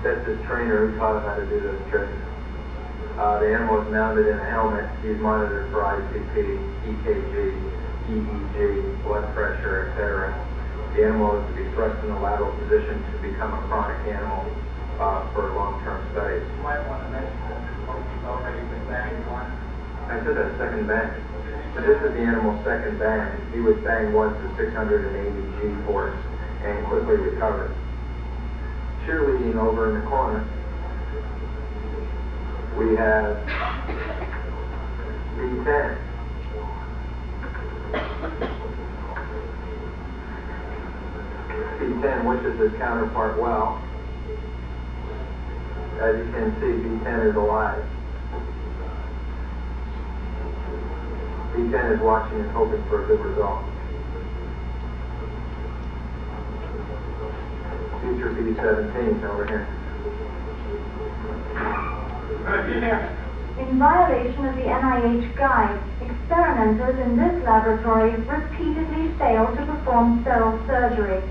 That's his trainer who taught him how to do those tricks. The animal is mounted in a helmet. He's monitored for ICP, EKG, EEG, blood pressure, etc. The animal is to be thrust in a lateral position to become a chronic animal for long-term studies. You might want to mention that he's already been banged once. I said that second bang. But this is the animal's second bang. He was banged once at 680 G-force and quickly recovered. Cheerleading over in the corner, we have B10. B10 wishes his counterpart well. As you can see, B10 is alive. B10 is watching and hoping for a good result. Future B17 over here. In violation of the NIH guide, experimenters in this laboratory repeatedly fail to perform sterile surgery.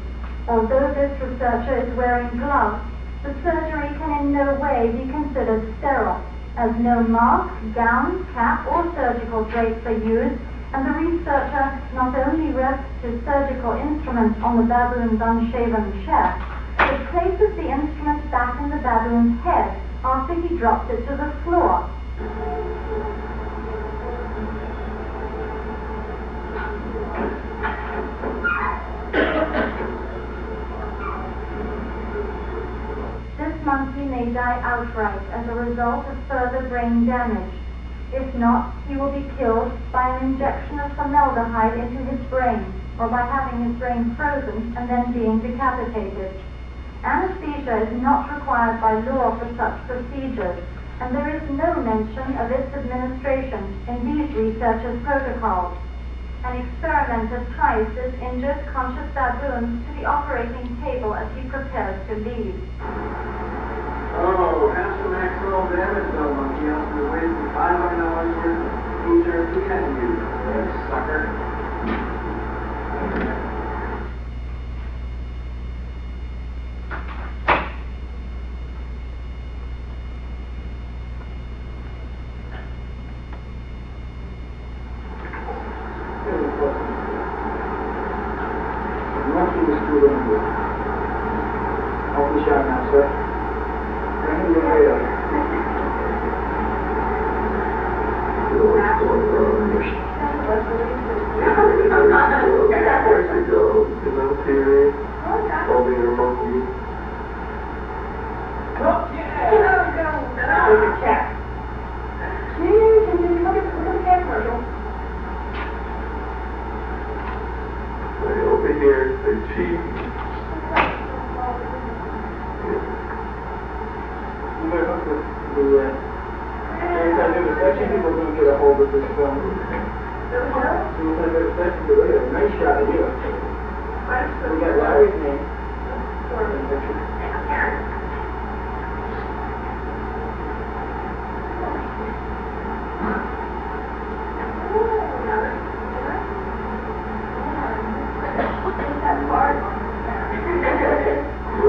Although this researcher is wearing gloves, the surgery can in no way be considered sterile, as no mask, gown, cap, or surgical drapes are used, and the researcher not only rests his surgical instrument on the baboon's unshaven chest, but places the instrument back in the baboon's head after he drops it to the floor. This monkey may die outright as a result of further brain damage. If not, he will be killed by an injection of formaldehyde into his brain, or by having his brain frozen and then being decapitated. Anesthesia is not required by law for such procedures, and there is no mention of its administration in these researchers' protocols. An experimenter ties this injured conscious baboon to the operating table as he prepares to leave. Oh, have some axonal damage though, monkey. Else we're wasting $500 worth of future peanut use. Sucker. Monkey was through the window. Open the shot now, sir. Bring the way up. Where's he go? Is that TV? Holding your monkey. There's a cat. Can you look at the cat commercial? Over here, the cheese. You better hook every time there's a section, people are going to get a hold of this film. So we're going to go to section, but look at a nice shot of you. We got Larry's name.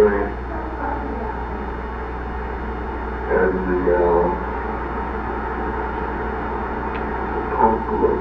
Right. And the punk look.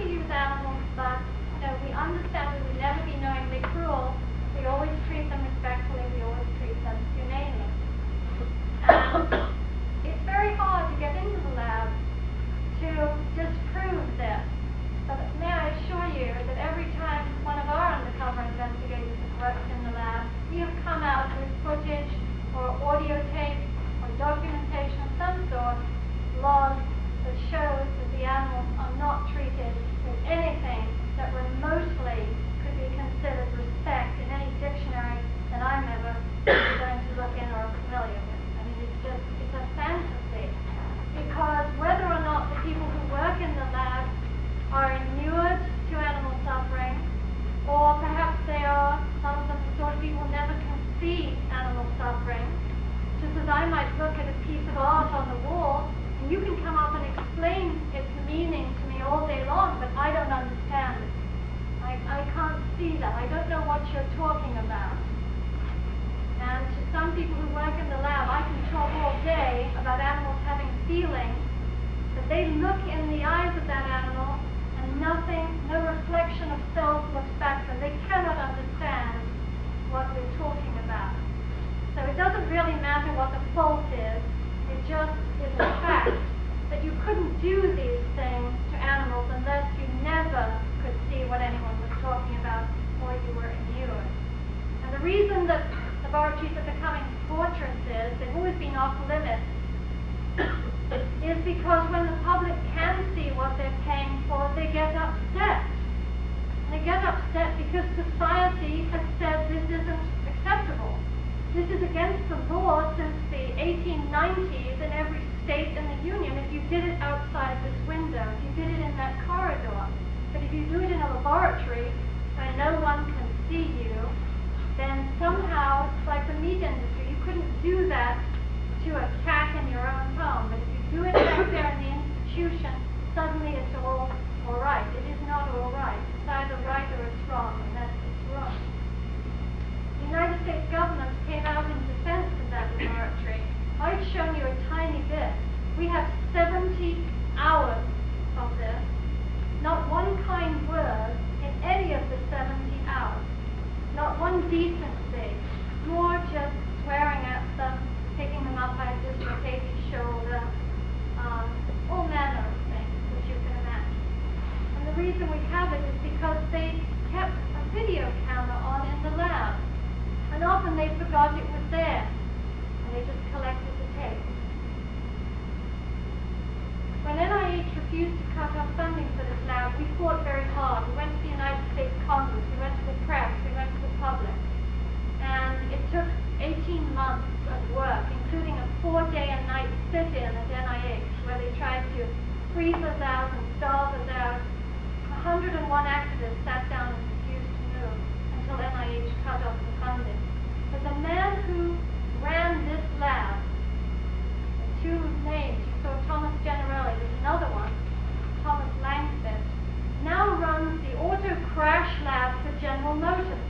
to use animals, but we understand we would never be knowingly cruel. We always treat them respectfully. We always treat them humanely. And it's very hard to get into the lab to disprove this. But may I assure you that every time one of our undercover investigators has worked in the lab, we have come out with footage or audio tape or documentation of some sort, logs, that shows that the animals are not treated with anything that remotely could be considered respect in any dictionary that I'm ever going to look in or familiar with. I mean, it's a fantasy. Because whether or not the people who work in the lab are inured to animal suffering, or perhaps they are, some of them, the sort of people who never conceive animal suffering, just as I might look at a piece of art on the wall, and you can come up and explain its meaning to me all day long, but I don't understand it. I can't see that. I don't know what you're talking about. And to some people who work in the lab, I can talk all day about animals having feelings, but they look in the eyes of that animal, and nothing, no reflection of self looks back to them. They cannot understand what we're talking about. So it doesn't really matter what the fault is. It just is a fact that you couldn't do these things to animals unless you never could see what anyone was talking about or you were inured. And the reason that laboratories are becoming fortresses, they've always been off limits, is because when the public can see what they're paying for, they get upset. They get upset because society has said this isn't acceptable. This is against the law since the 1890s in every state in the Union. If you did it outside this window, if you did it in that corridor, but if you do it in a laboratory where no one can see you, then somehow it's like the meat industry. You couldn't do that to a cat in your own home, but if you do it back there in the institution, suddenly it's all right. It is not all right. It's either right or it's wrong, and that's it's wrong. The United States government came out in defense of that laboratory. I've shown you a tiny bit. We have 70 hours of this. Not one kind word in any of the 70 hours. Not one decency. More just swearing at them, picking them up by a dislocated shoulder, all manner of things which you can imagine. And the reason we have it is because they kept a video camera on in the lab. And often they forgot it was there, and they just collected the tape. When NIH refused to cut off funding for this lab, we fought very hard. We went to the United States Congress, we went to the press, we went to the public. And it took 18 months of work, including a 4-day and night sit-in at NIH, where they tried to freeze us out and starve us out. 101 activists sat down and refused to move until NIH cut off the funding. But the man who ran this lab, the two names, you saw Thomas Generelli, there's another one, Thomas Langford, now runs the auto crash lab for General Motors.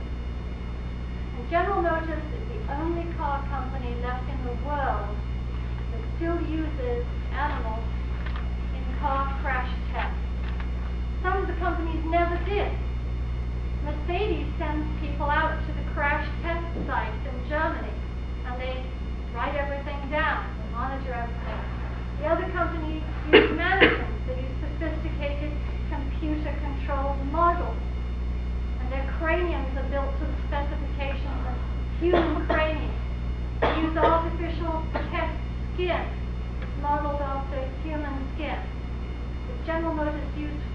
And General Motors is the only car company left in the world that still uses animals in car crash tests. Some of the companies never did. Mercedes sends people out to the crash test sites in Germany, and they write everything down, they monitor everything. The other companies use mannequins, they use sophisticated computer-controlled models, and their craniums are built to the specifications of human craniums. They use artificial test skin, modeled after human skin. The General Motors uses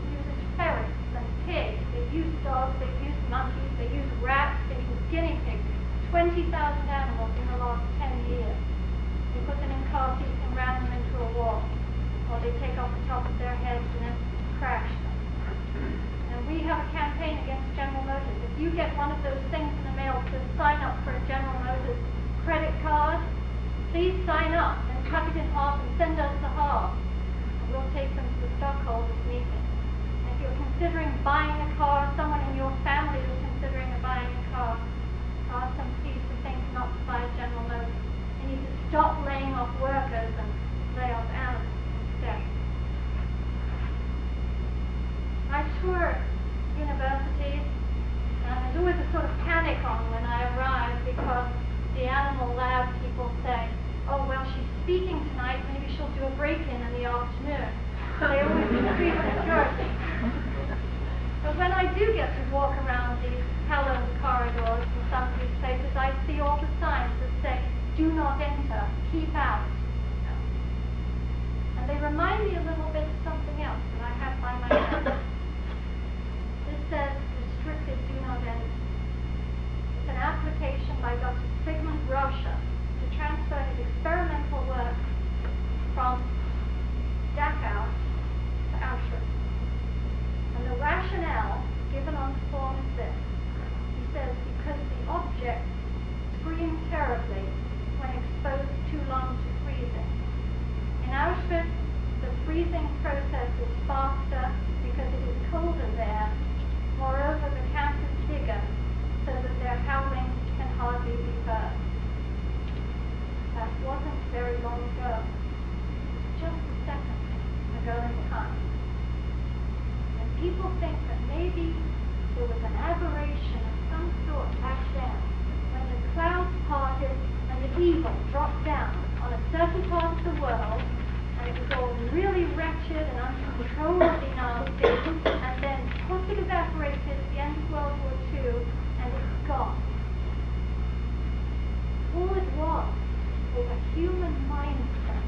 ferrets and pigs, they've used dogs, they've used monkeys, they use rats, they use guinea pigs, 20,000 animals in the last 10 years. They put them in car seats and ram them into a wall, or they take off the top of their heads and then crash them. And we have a campaign against General Motors. If you get one of those things in the mail to sign up for a General Motors credit card, please sign up and cut it in half and send us the half. And we'll take them to the stockholders meeting. If you're considering buying a car, someone in your family is considering buying a car, ask them please to think not to buy a General Motors. You need to stop laying off workers and lay off animals instead. I've tour universities, and there's always a sort of panic on when I arrive because the animal lab people say, oh, well, she's speaking tonight, maybe she'll do a break-in the afternoon. So they always increase security. But when I do get to walk around these hallowed corridors in some of these places, I see all the signs that say, do not enter, keep out. And they remind me a little bit of something else that I have by my hand. This says, restricted, do not enter. It's an application by Dr. Sigmund Roscher to transfer his experimental work from Dachau to Auschwitz. And the rationale given on the form is this. He says, because the objects scream terribly when exposed too long to freezing. In Auschwitz, the freezing process is faster because it is colder there. Moreover, the camp is bigger, so that their howling can hardly be heard. That wasn't very long ago. Just a second ago in time. And people think that maybe there was an aberration of some sort back then, when the clouds parted and the evil dropped down on a certain part of the world, and it was all really wretched and uncontrollably nasty, and then it evaporated at the end of World War II, and it's gone. All it was a human mindset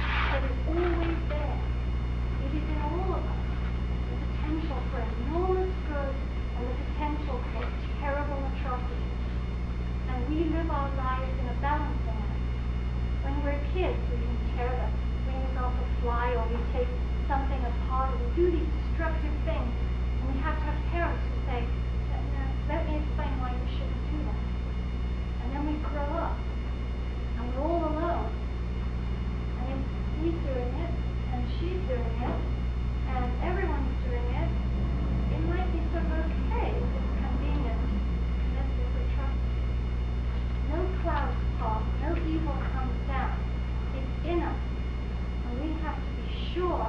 that is always there. It is in all of us. The potential for enormous good and the potential for terrible atrocities. And we live our lives in a balancing act. When we're kids, we can tear the wings off a fly, or we take something apart, or we do these destructive things. And we have to have parents who say, let me explain why you shouldn't do that. And then we grow up, and we're all alone. And if he's doing it, and she's doing it, and everyone's doing it, it might be sort of okay if it's convenient. This is a trust. No clouds part, no evil comes down. It's in us. And we have to be sure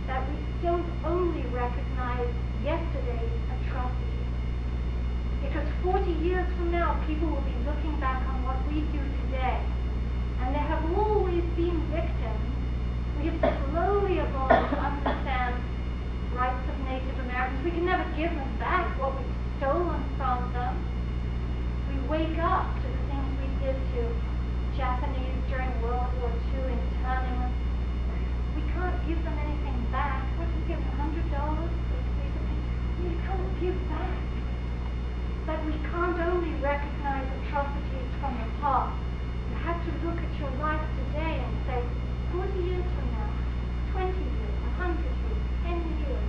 that we don't only recognize yesterday's atrocities. Because 40 years from now, people will be looking back on what we do today. And there have always been victims. We have slowly evolved to understand rights of Native Americans. We can never give them back what we've stolen from them. We wake up to the things we did to Japanese during World War II, interning them. We can't give them anything back. What do we give them, $100? You can't give back. But we can't only recognize atrocities from the past. You have to look at your life today and say, 40 years from now, 20 years, 100 years, 10 years,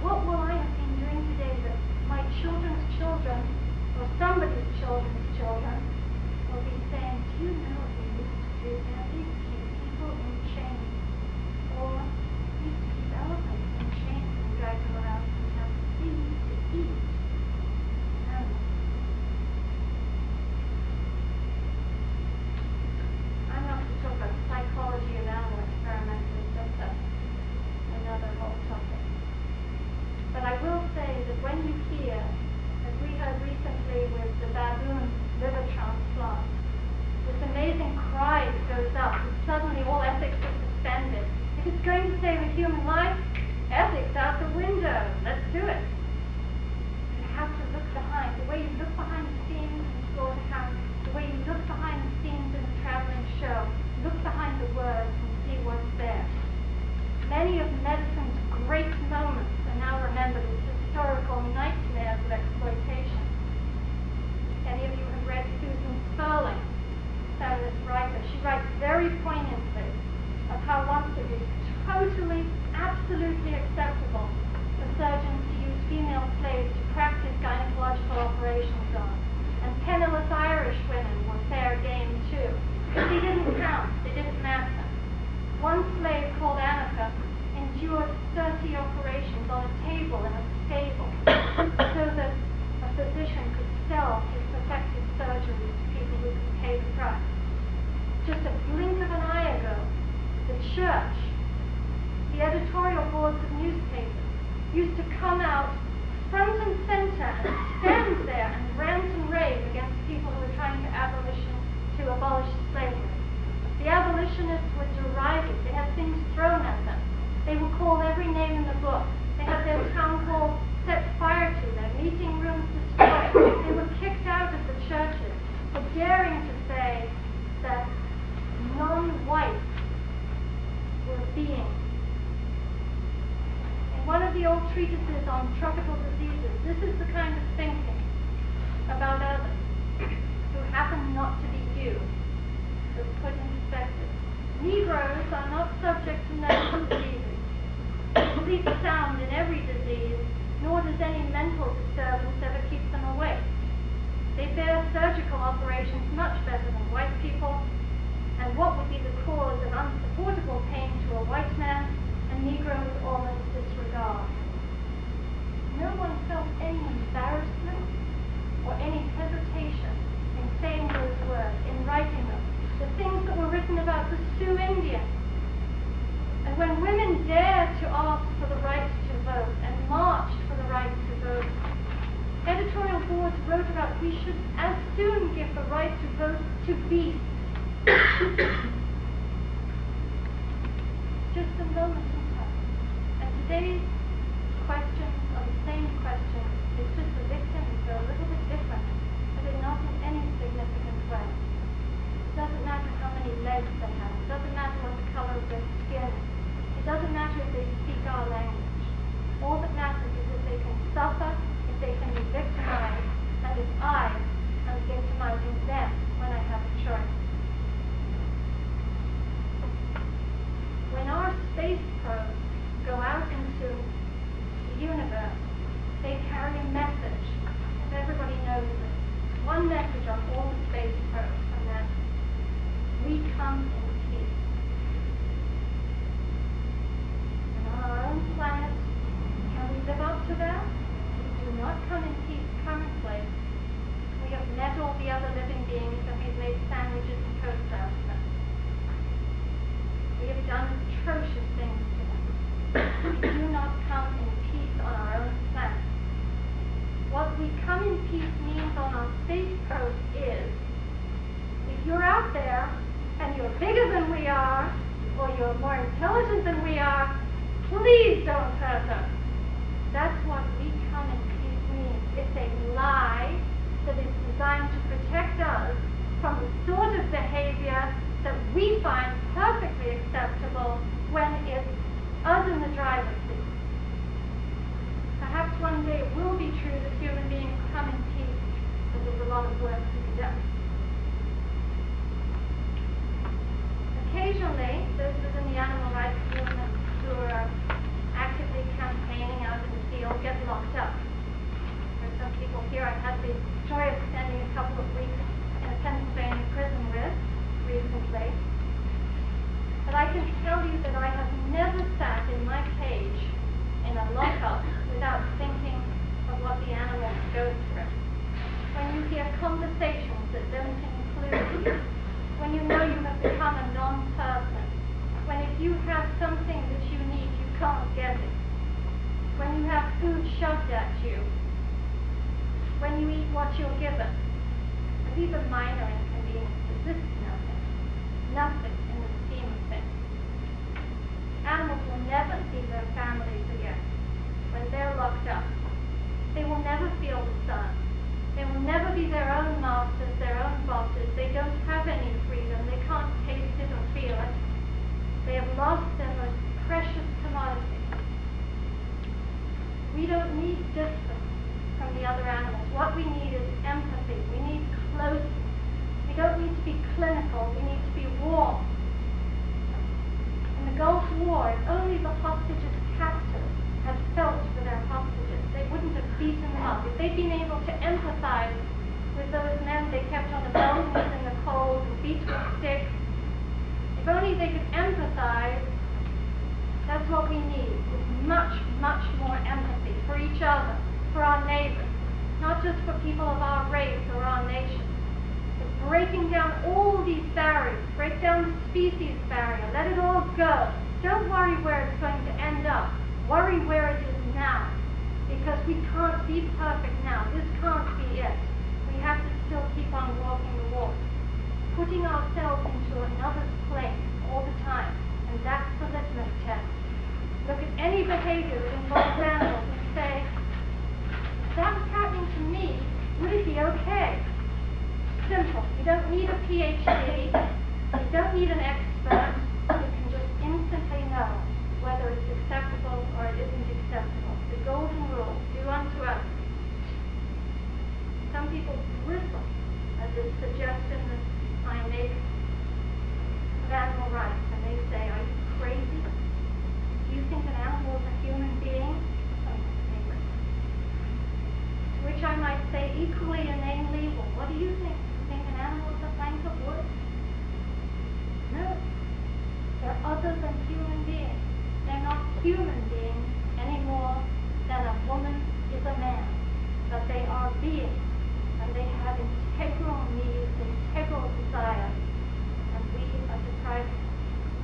what will I have been doing today that my children's children, or somebody's children's children, will be saying, do you know what we used to do now? We used to keep people in chains, or we used to keep elephants in chains and drag them around the town. We used to eat animals. I'm not going to talk about the psychology of animal experimenters, that's another whole topic. But I will say that when you hear, as we heard recently with the baboon liver transplant, this amazing cry that goes up, and suddenly all ethics is suspended. If it's going to save a human life, ethics out the window. Let's do it. You have to look behind. The way you look behind the scenes in the slaughterhouse, the way you look behind the scenes in the traveling show, look behind the words and see what's there. Many of medicine's great moments are now remembered as historical nightmares of exploitation. Any of you have read Susan Sterling, feminist writer? She writes very poignantly of how once it was totally, absolutely acceptable for surgeons to use female slaves to practice gynecological operations on. And penniless Irish women were fair game too. They didn't count, they didn't matter. One slave called Annika endured 30 operations on a table in a stable so that a physician could sell his perfected surgeries to people who could pay the price. Just a blink of an eye ago, the church, the editorial boards of newspapers, used to come out front and center and stand there and rant and rave against people who were trying to abolish slavery. The abolitionists were derided. They had things thrown at them. They were called every name in the book. They had their town hall set fire to, their meeting rooms destroyed. They were kicked out of the churches for daring to say that non-whites were beings. In one of the old treatises on tropical diseases, this is the kind of thinking about others who happen not to be you that's put in perspective. Negroes are not subject to medical diseases. Sleep sound in every disease, nor does any mental disturbance ever keep them awake. They bear surgical operations much better than white people, and what would be the cause of unsupportable pain to a white man, a Negro would almost disregard. No one felt any embarrassment or any hesitation in saying those words, in writing them. The things that were written about the Sioux Indians. And when women dared to ask for the right to vote and marched for the right to vote, editorial boards wrote about we should as soon give the right to vote to beasts. Just a moment in time. And today's questions are the same questions. It's just the victims are a little bit different, but they're not in any significant way. It doesn't matter how many legs they have. It doesn't matter what the color of their skin is. It doesn't matter if they speak our language. All that matters is if they can suffer, if they can be victimized, and if I am victimizing them when I have a choice. When our space probes go out into the universe, they carry a message. If everybody knows this, one message on all the space probes, and that we come in peace. And on our own planet, can we live up to that? We do not come in peace currently. We have met all the other living beings and we've made sandwiches and toast out of them. We have done atrocious things to them. We do not come in peace on our own planet. What we come in peace means on our space probe is, if you're out there and you're bigger than we are, or you're more intelligent than we are, please don't hurt us. That's what we come in peace means. It's a lie that is designed to protect us from the sort of behavior that we find perfectly acceptable when it's us in the driver's seat. Perhaps one day it will be true that human beings come in peace, but there's a lot of work to be done. Occasionally, those within the animal rights movement who are actively campaigning out in the field get locked up. There are some people here I had the joy of spending a couple of weeks in a Pennsylvania prison with recently. But I can tell you that I have never sat in my cage in a lockup without thinking of what the animals go through. When you hear conversations that don't include you, when you know you have become a non-person, when if you have something that you need, you can't get it, when you have food shoved at you, when you eat what you're given, and even minor inconveniences, this is nothing in the scheme of things. Animals will never see their families again when they're locked up. They will never feel the sun. They will never be their own masters, their own bosses. They don't have any freedom. They can't taste it or feel it. They have lost their most precious commodity. We don't need distance from the other animals. What we need is empathy. We need closeness. We don't need to be clinical. We need to be warm. In the Gulf War, if only the hostages' captors had felt for their hostages, they wouldn't have beaten them up. If they'd been able to empathize with those men they kept on the mountains in the cold and beat with sticks, if only they could empathize, that's what we need, is much, much more empathy for each other, for our neighbors, not just for people of our race or our nation. But breaking down all these barriers, break down the species barrier, let it all go. Don't worry where it's going to end up. Worry where it is now. But we can't be perfect now. This can't be it. We have to still keep on walking the walk, putting ourselves into another's place all the time, and that's the litmus test. Look at any behavior that involves animals and say, if that was happening to me, would it be okay? Simple. You don't need a PhD. You don't need an expert. You can just instantly know whether it's acceptable or it isn't acceptable. The golden rule, do unto others. Some people bristle at this suggestion that I make of animal rights, and they say, are you crazy? Do you think an animal is a human being? Some of my favorites. To which I might say equally inanely, well, what do you think? You think an animal is a plank of wood? No. They're other than human beings. They're not human beings any more than a woman is a man. But they are beings, and they have integral needs, integral desires, and we are deprived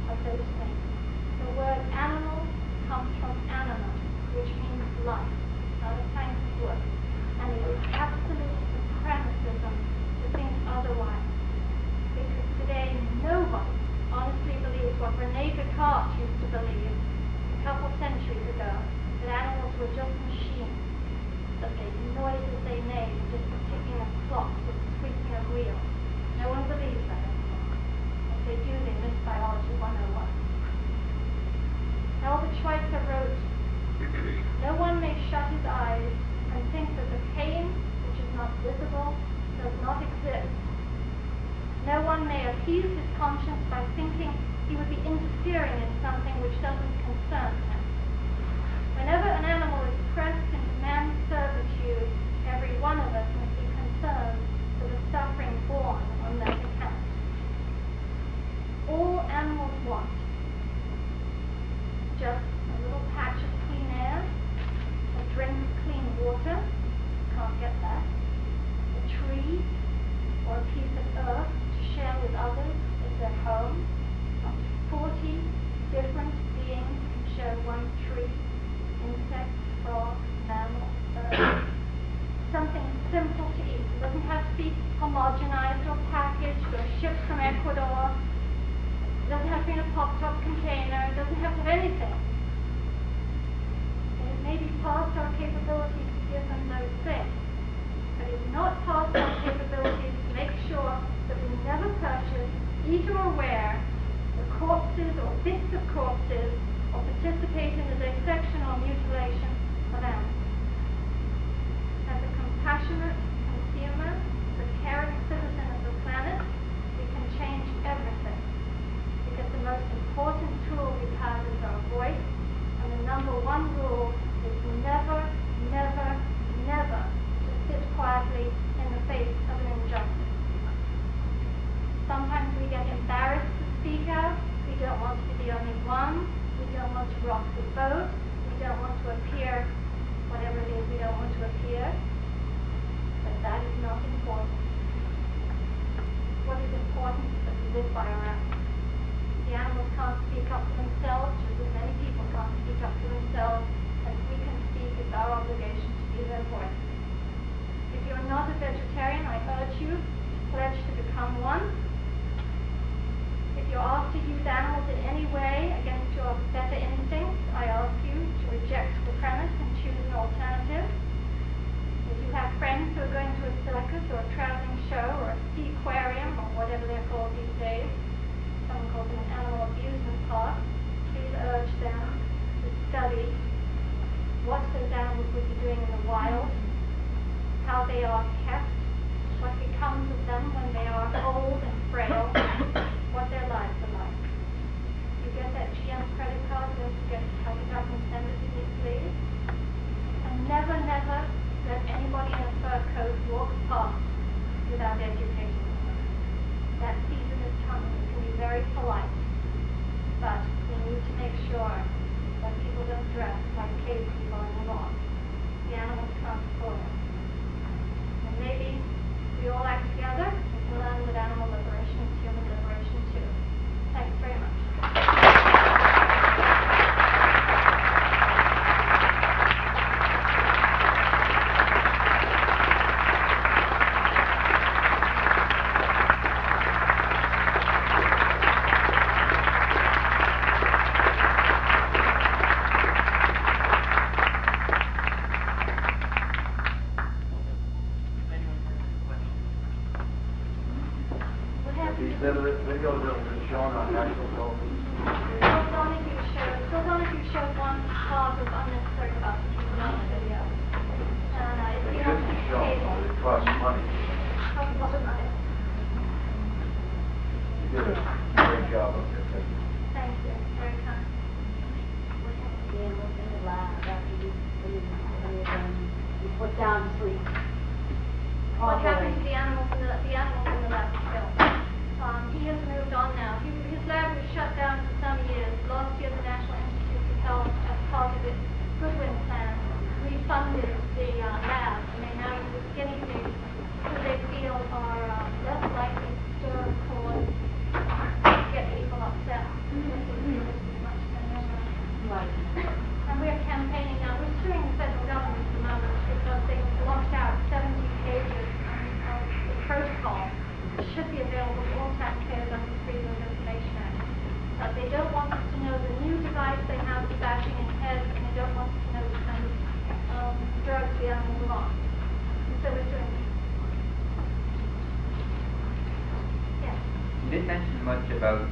of those things. The word animal comes from anima, which means life, not a plank of wood. And it is absolute supremacism to think otherwise. Because today nobody honestly believes what Rene Descartes used to believe a couple centuries ago, that animals were just machines, that they noise as they made, just the ticking of clocks or the squeaking of wheels. No one believes that anymore. If they do, they miss Biology 101. Albert Schweitzer wrote, no one may shut his eyes and think that the pain, which is not visible, does not exist. No one may appease his conscience by thinking he would be interfering in something which doesn't concern him. Whenever an animal is pressed into man's servitude, every one of us must be concerned for the suffering born on that account. All animals want just a little patch of clean air, a drink of clean water, can't get that, a tree, or a piece of earth to share with others as their home. 40 different beings can share one tree, insects, frogs, mammals, birds. Something simple to eat. It doesn't have to be homogenized or packaged or shipped from Ecuador. It doesn't have to be in a pop-top container. It doesn't have to have anything. And it may be past our capabilities to give them those things. But it's not past our capabilities to make sure that we never purchase, eat or wear the corpses or bits of corpses or participate in the dissection or mutilation of animals. As a compassionate consumer, the caring citizen of the planet, we can change everything. Because the most important tool we have is our voice, and the number one rule is never, never, never to sit quietly in the face of an injustice. Sometimes we get embarrassed to speak out. We don't want to be the only one. We don't want to rock the boat. We don't want to appear, whatever it is we don't want to appear. But that is not important. What is important is that we live by our animals. The animals can't speak up for themselves, just as many people can't speak up for themselves, and we can speak. It's our obligation to be their voice. If you're not a vegetarian, I urge you to pledge to become one. If you're asked to use animals in any way against your better instincts, I ask you to reject the premise and choose an alternative. If you have friends who are going to a circus or a traveling show or a sea aquarium or whatever they're called these days, someone calls them an animal amusement park, please urge them to study what those animals would be doing in the wild, how they are kept, what becomes of them when they are old and frail, what their lives are like. You get that GM credit card, don't forget to cut it up and send it to me, please. And never, never let anybody in a fur coat walk past without educating them. That season is coming. It can be very polite, but we need to make sure that people don't dress like cave people anymore. The animals can't afford it. And maybe we all act together, we can learn that animal liberation is human liberation too. Thanks very much. gone to sleep. What happened to the animals in the last film? He has moved on now. His lab was shut down for some years. Last year, the National Institute of Health, as part of its Goodwin plan, refunded the lab, and they now use guinea pigs who they feel are less likely to stir cause get people upset. And we're campaigning now. We're suing the federal government at the moment because they blocked out 70 pages of the protocol that should be available to all taxpayers under the Freedom of Information Act. But they don't want us to know the new device they have for bashing in heads, and they don't want us to know the kind of drugs the animals are on. And so we're suing them. Yes. You didn't mention much about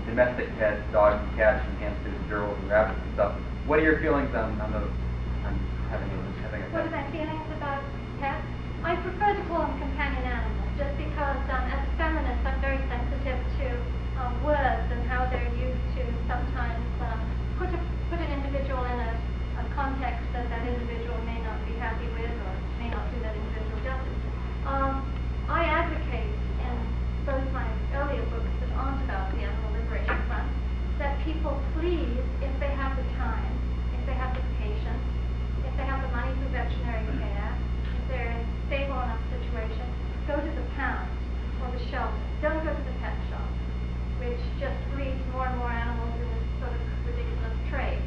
domestic pets, dogs and cats and hamsters and gerbils and rabbits and stuff. What are your feelings on those? On having a pet? What are my feelings about pets? I prefer to call them companion animals, just because as a feminist I'm very sensitive to words and how they're used to sometimes put an individual in a context that individual may not be happy with or may not do that individual justice. I advocate in both my earlier books that aren't about the animal liberation front that people please, if they have the time, if they have the patience, if they have the money for veterinary care, if they're in a stable enough situation, go to the pound or the shelter. Don't go to the pet shop, which just breeds more and more animals in this sort of ridiculous trade,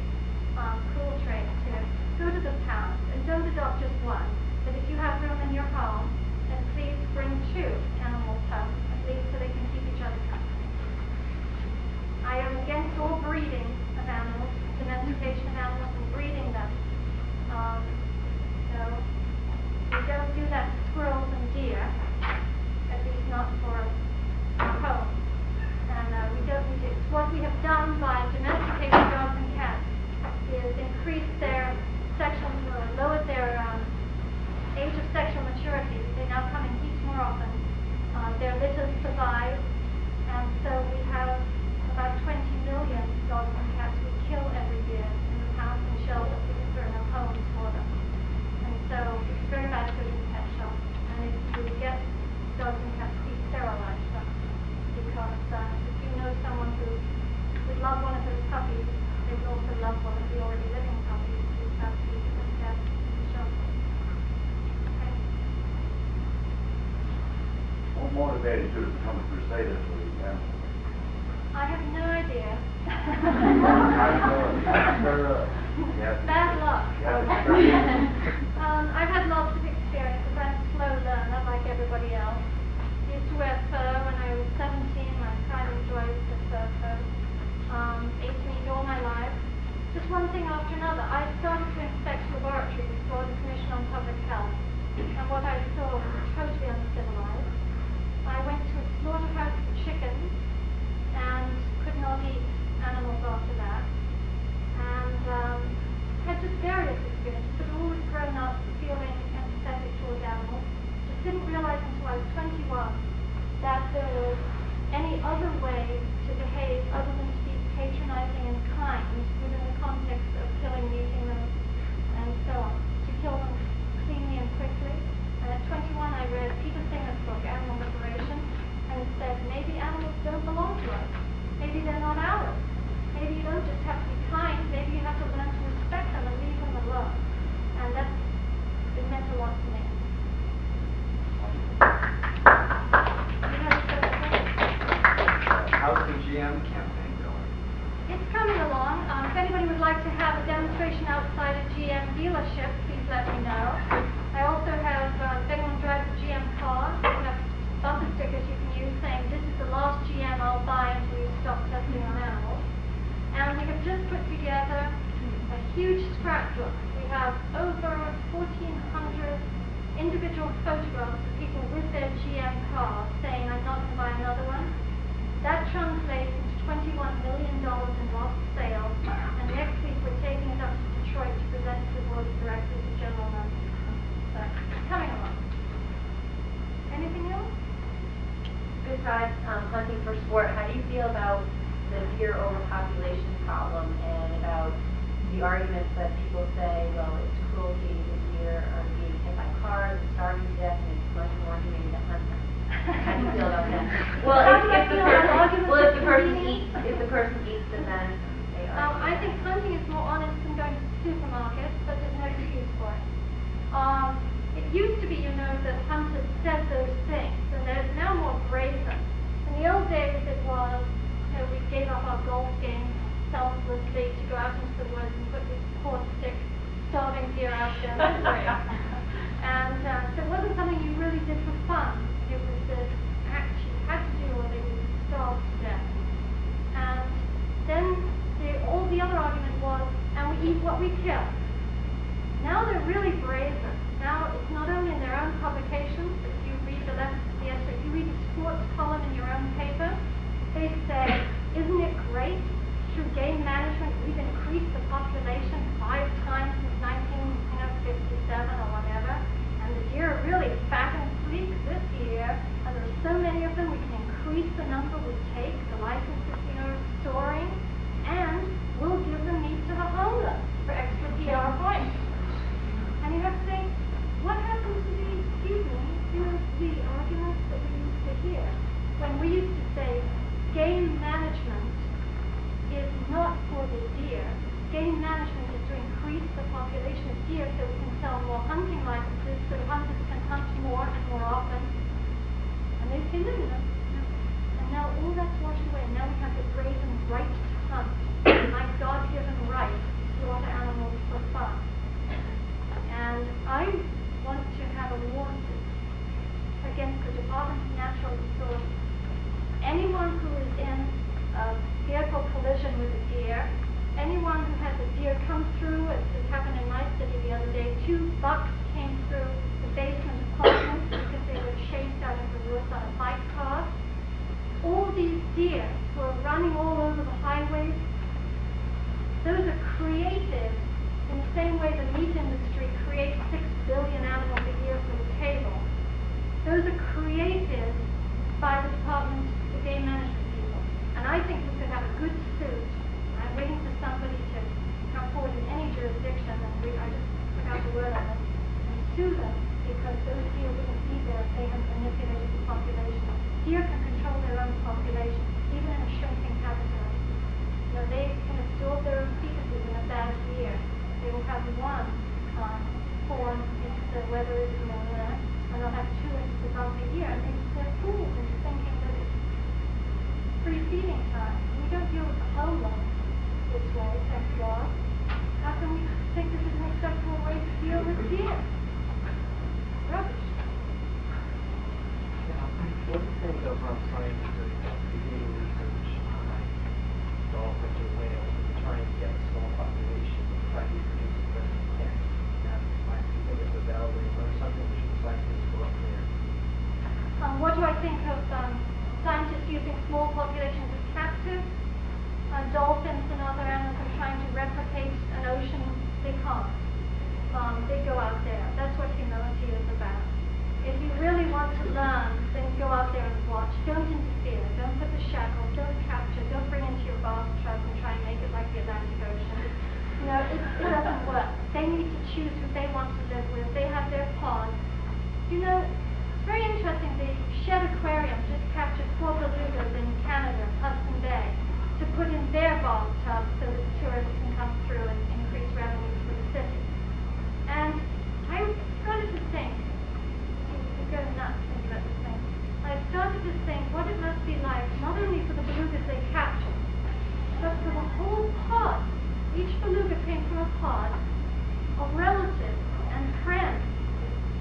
cruel trade too. Go to the pound and don't adopt just one. But if you have room in your home, then please bring 2 animal pups, at least so they can keep each other company. I am against all breeding of animals, domestication of animals and breeding them. So we don't do that to squirrels and deer, at least not for home. And what we have done by domesticating dogs and cats is increased their sexual, lowered their age of sexual maturity. They now come in heats more often. Their litters survive, and so we have about 20 million dogs and cats we kill every year in the pounds and shelters because there are no homes for them. And so it's very bad to go to the pet shop. And if you get dogs and cats, please sterilize them. Because if you know someone who would love one of those puppies, they would also love one of the already living puppies who have to be put death in the shelter. Okay? What motivated you to become a crusader for these animals? I have no idea. Bad luck. I've had lots of experiences. I'm a slow learner like everybody else. Used to wear fur when I was 17. I quite enjoyed the fur coat. Ate meat all my life. Just one thing after another. I started to inspect laboratories for the Commission on Public Health. And what I saw was totally uncivilized. I went to a slaughterhouse for chickens and could not eat animals after that. And had just various experiences, but always grown up feeling empathetic towards animals. Just didn't realize until I was 21 that there was any other way to behave other than to be patronizing and kind within the context of killing and eating them and so on. To kill them cleanly and quickly. And at 21 I read Peter Singer's book, Animal Liberation, and it said maybe animals don't belong to us. Maybe they're not ours. Maybe you don't just have to be kind, maybe you have to learn to respect them and leave them alone. And it meant a lot to me. How's the GM campaign going? It's coming along. If anybody would like to have a demonstration outside a GM dealership, please let me know. I also have, if anyone drives a GM car, we have bumper stickers you can use saying, this is the last GM I'll buy until you stop testing on animals. And we have just put together a huge scrapbook. We have over 1,400 individual photographs of people with their GM cars saying, I'm not going to buy another one. That translates into $21 million in lost sales. And next week we're taking it up to Detroit to present to the board of directors and general managers. So it's coming along. Anything else? Besides hunting for sport, how do you feel about the deer overpopulation problem and about the arguments that people say, well, it's cruelty, the deer are being hit by used to be, you know, that hunters said those things, and they're now more brazen. In the old days, it was, you know, we gave up our golf game selflessly to go out into the woods and put this poor sick, starving deer out there misery. And so it wasn't something you really did for fun. It was this act you had to do or they would starve to death. And then all the other argument was, and we eat what we kill. Now they're really brazen. Now it's not only in their own publications, if you read the letters to the essay, if you read the sports column in your own paper, they say, isn't it great? Through game management, we've increased the population 5 times since 1957 or whatever, and the deer are really fat and sleek this year, and there are so many of them, we can increase the number we take, the licenses, you know, are soaring, and we'll give the meat to the homeless for extra PR points. And you have to say, what happened to the, excuse me, you know, the arguments that we used to hear? When we used to say, game management is not for the deer. Game management is to increase the population of deer so we can sell more hunting licenses so hunters can hunt more and more often. And they say, no. And now all that's washed away. Now we have the brazen right to hunt. My God-given right to slaughter animals for fun. And I want to have a lawsuit against the Department of Natural Resources. Anyone who is in a vehicle collision with a deer, anyone who has a deer come through, as happened in my city the other day, 2 bucks came through the basement apartments because they were chased out of the woods on a bike car. All these deer who are running all over the highways, those are created in the same way the meat industry creates 6 billion animals a year for the table. Those are created by the Department of Game Management people. And I think we could have a good suit. I'm waiting for somebody to come forward in any jurisdiction, and I just forgot the word on it, and sue them because those deer wouldn't be there if they had manipulated the population. Deer can control their own population, even in a shrinking habitat. You know, they can absorb their own fetuses in a bad year. They will have 1 form if the weather is warmer, and they'll have 2 instances a year. And they're fooled into thinking that it's free feeding time. We don't deal with the homeless this way, thank God. How can we think this is an acceptable way to deal with deer? Rubbish. What do you think of scientists doing research on dolphins or whales and trying to get a small population to try to reproduce as best they can? That might be think it's a valid or something which the scientists go up there. What do I think of scientists using small populations as captives? Dolphins and other animals are trying to replicate an ocean. They can't. They go out there. That's what humility is about. If you really want to learn, then go out there and watch. Don't interfere. Don't put the shackles. Don't capture. Don't bring into your bathtub and try and make it like the Atlantic Ocean. You know, it doesn't work. They need to choose who they want to live with. They have their pods. You know, it's very interesting. The Shed Aquarium just captured 4 belugas in Canada, Hudson Bay, to put in their bathtub so that tourists can come through and increase revenues for the city. And I started to think, you go nuts thinking about this thing. I started to think what it must be like, not only for the belugas they captured, but for the whole pod. Each beluga came from a pod of relatives and friends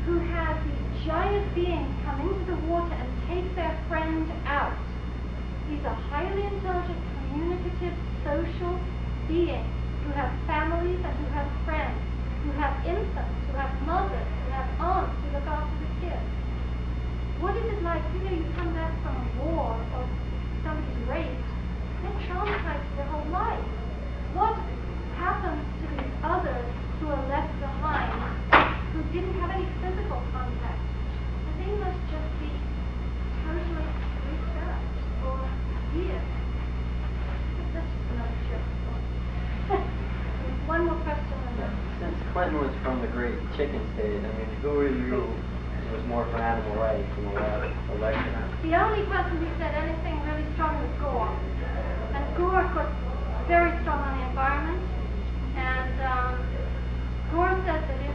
who had these giant beings come into the water and take their friend out. These are highly intelligent, communicative, social beings who have families and who have friends, who have infants, who have mothers, who have aunts who look after the kids. What is it like? You know, you come back from a war or somebody's raped, they're traumatized their whole life. What happens to these others who are left behind, who didn't have any physical contact? And they must just be totally freaked out or weird. That's just another joke. One more question on that. Since Clinton was from the great chicken state, I mean, who are you was more for animal rights in the last election? The only person who said anything really strong was Gore. And Gore, of course, very strong on the environment. And Gore said that if